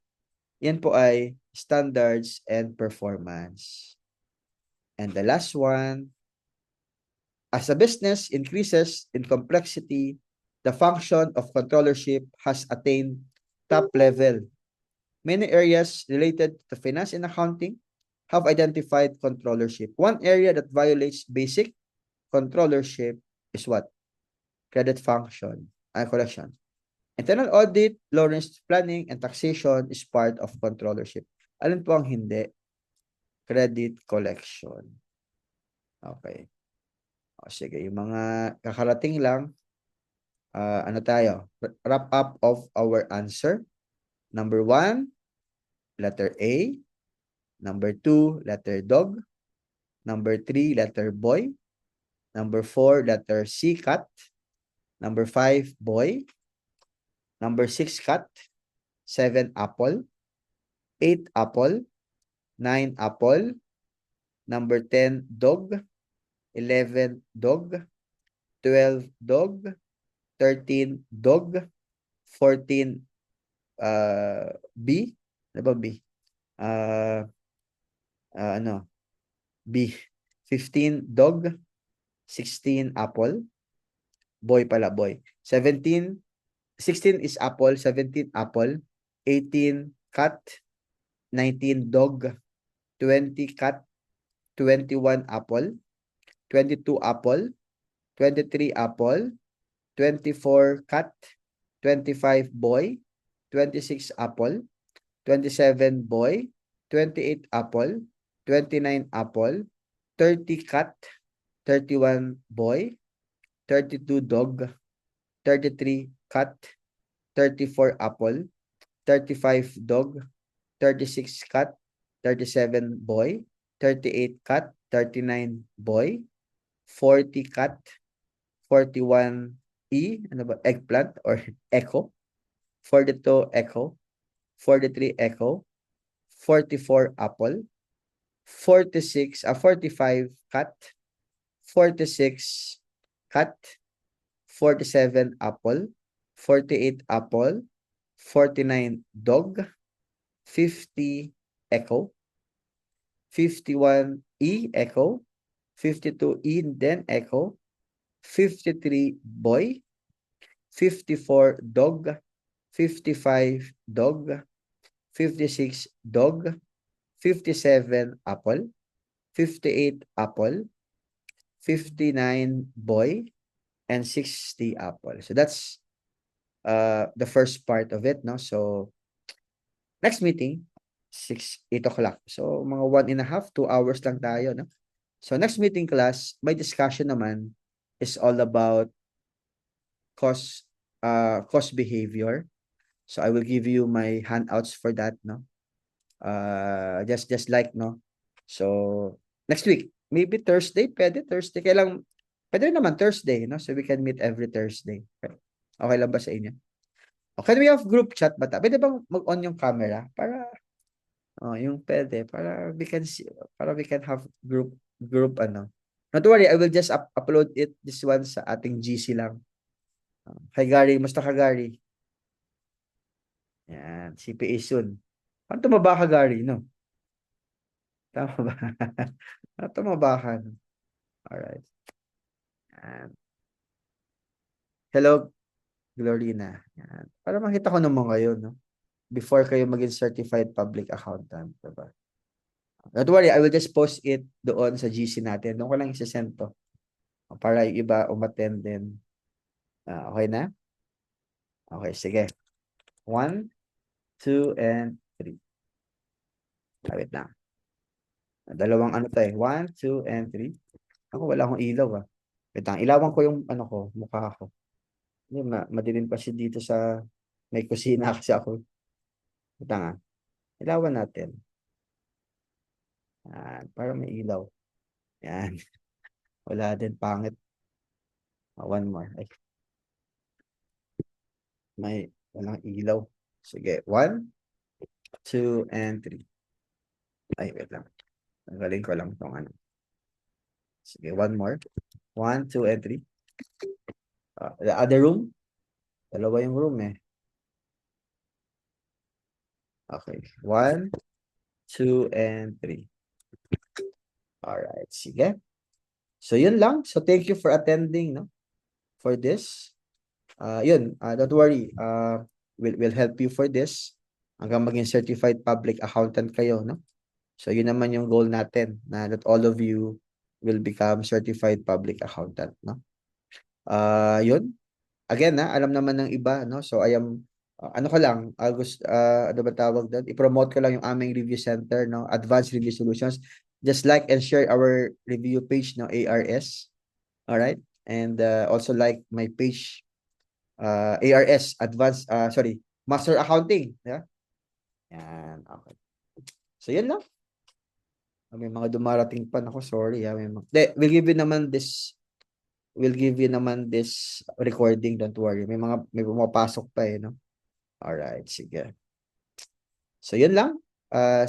Yan po ay standards and performance. And the last one, as a business increases in complexity, the function of controllership has attained top level. Many areas related to finance and accounting have identified controllership. One area that violates basic controllership is what? Credit function, collection. Internal audit, long-range planning, and taxation is part of controllership. Alin po ang hindi? Credit collection. Okay. O, sige, yung mga kakarating lang, ano tayo? Wrap up of our answer. Number 1, letter A. Number 2, letter dog. Number 3, letter boy. Number 4, letter C, cat. Number 5, boy. Number 6, cat. 7, apple. 8, apple. 9, apple. Number 10, dog. 11, dog. 12, dog. 13, dog. 14, B. Ano ba B? Ano? B. 15, dog. 16, apple. Boy pala, boy. 16 is apple. 17, apple. 18, cat. 19, dog. 20, cat. 21, apple. 22, apple. 23, apple. 24, cat. 25, boy. 26, apple. 27, boy. 28, apple. 29, apple. 30, cat. 31, boy. 32, dog. 33, cat. 34, apple. 35, dog. 36, cat. 37, boy. 38, cat. 39, boy. 40, cat. 41, ano ba? Eggplant or echo. 42, echo. 43, echo. 44, apple. 45, cat. 46, cat. 47, apple. 48, apple. 49, dog. 50, echo. 51, echo. 52, then echo. 53, boy. 54, dog. 55, dog. 56, dog. 57, apple. 58, apple. 59, boy. And 60, apple. So that's the first part of it, no? So next meeting, 8 o'clock. So mga 1.5, 2 hours lang tayo, no? So next meeting class, my discussion naman is all about cost behavior. So I will give you my handouts for that, no? Just like, no? So next week, maybe Thursday, pwede Thursday. Pwede naman Thursday, no? So we can meet every Thursday. Okay lang ba sa inyo? Okay, we have group chat ba? Pwede bang mag-on yung camera para yung pwede para we can see, para we can have group ano. Not to worry, I will just upload this one sa ating GC lang. Hi Gary, musta ka Gary? Yan, CPA soon. Paano tumaba ka Gary, no? Tama ba? Paano tumaba ka? No? Alright. Yan. Hello, Glorina. Yan. Para makita ko naman kayo, no? Before kayo maging certified public accountant, diba? Don't worry, I will just post it doon sa GC natin. Doon ko lang isasend to. Para yung iba umattend din. Okay na? Okay, sige. 1, 2, and 3. Wait lang. Dalawang ano to eh. 1, 2, and 3. Ako wala akong ilaw ah. Wait lang. Ilawan ko yung ano ko, mukha ko. Madilim kasi dito sa may kusina kasi ako. Wait lang ah. Ilawan natin. Para may ilaw. Yan. Wala din pangit. One more. Ay. May walang ilaw. Sige. 1, 2, and 3. Ay, wait lang. Tanggalin ko lang itong ano. Sige, one more. 1, 2, and 3. The other room? Dalawa yung room eh. Okay. 1, 2, and 3. Alright, sige. So, yun lang. So, thank you for attending, no? For this. Don't worry. We'll help you for this. Hanggang maging certified public accountant kayo, no? So, yun naman yung goal natin na that all of you will become certified public accountant, no? Yun. again, alam naman ng iba, no? So I am ano ko lang, ano ba tawag doon? I-promote ko lang yung aming review center, no? Advanced Review Solutions. Just like and share our review page, no? ARS. All right? And also like my page, ARS, Master Accounting. Yeah? Yan, okay. So, yan lang. May mga dumarating pa. Ako, sorry. We'll give you naman this recording. Don't worry. May pumapasok pa eh, no? Alright, sige. So, yun lang.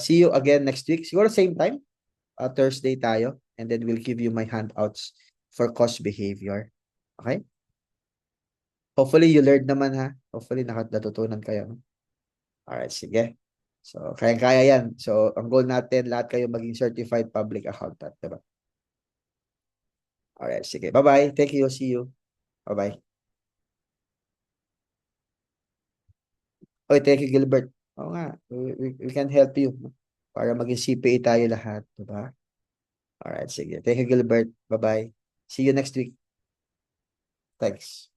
See you again next week. Siguro same time. Thursday tayo. And then we'll give you my handouts for cost behavior. Okay? Hopefully, you learned naman ha. Hopefully, natutunan kayo. No? Alright, sige. So, kaya-kaya yan. So, ang goal natin, lahat kayo maging certified public accountant. Diba? Alright, sige. Bye-bye. Thank you. See you. Bye-bye. Okay, thank you, Gilbert. Oo nga, we can help you no? Para maging CPA tayo lahat. Diba? Alright, sige. Thank you, Gilbert. Bye-bye. See you next week. Thanks.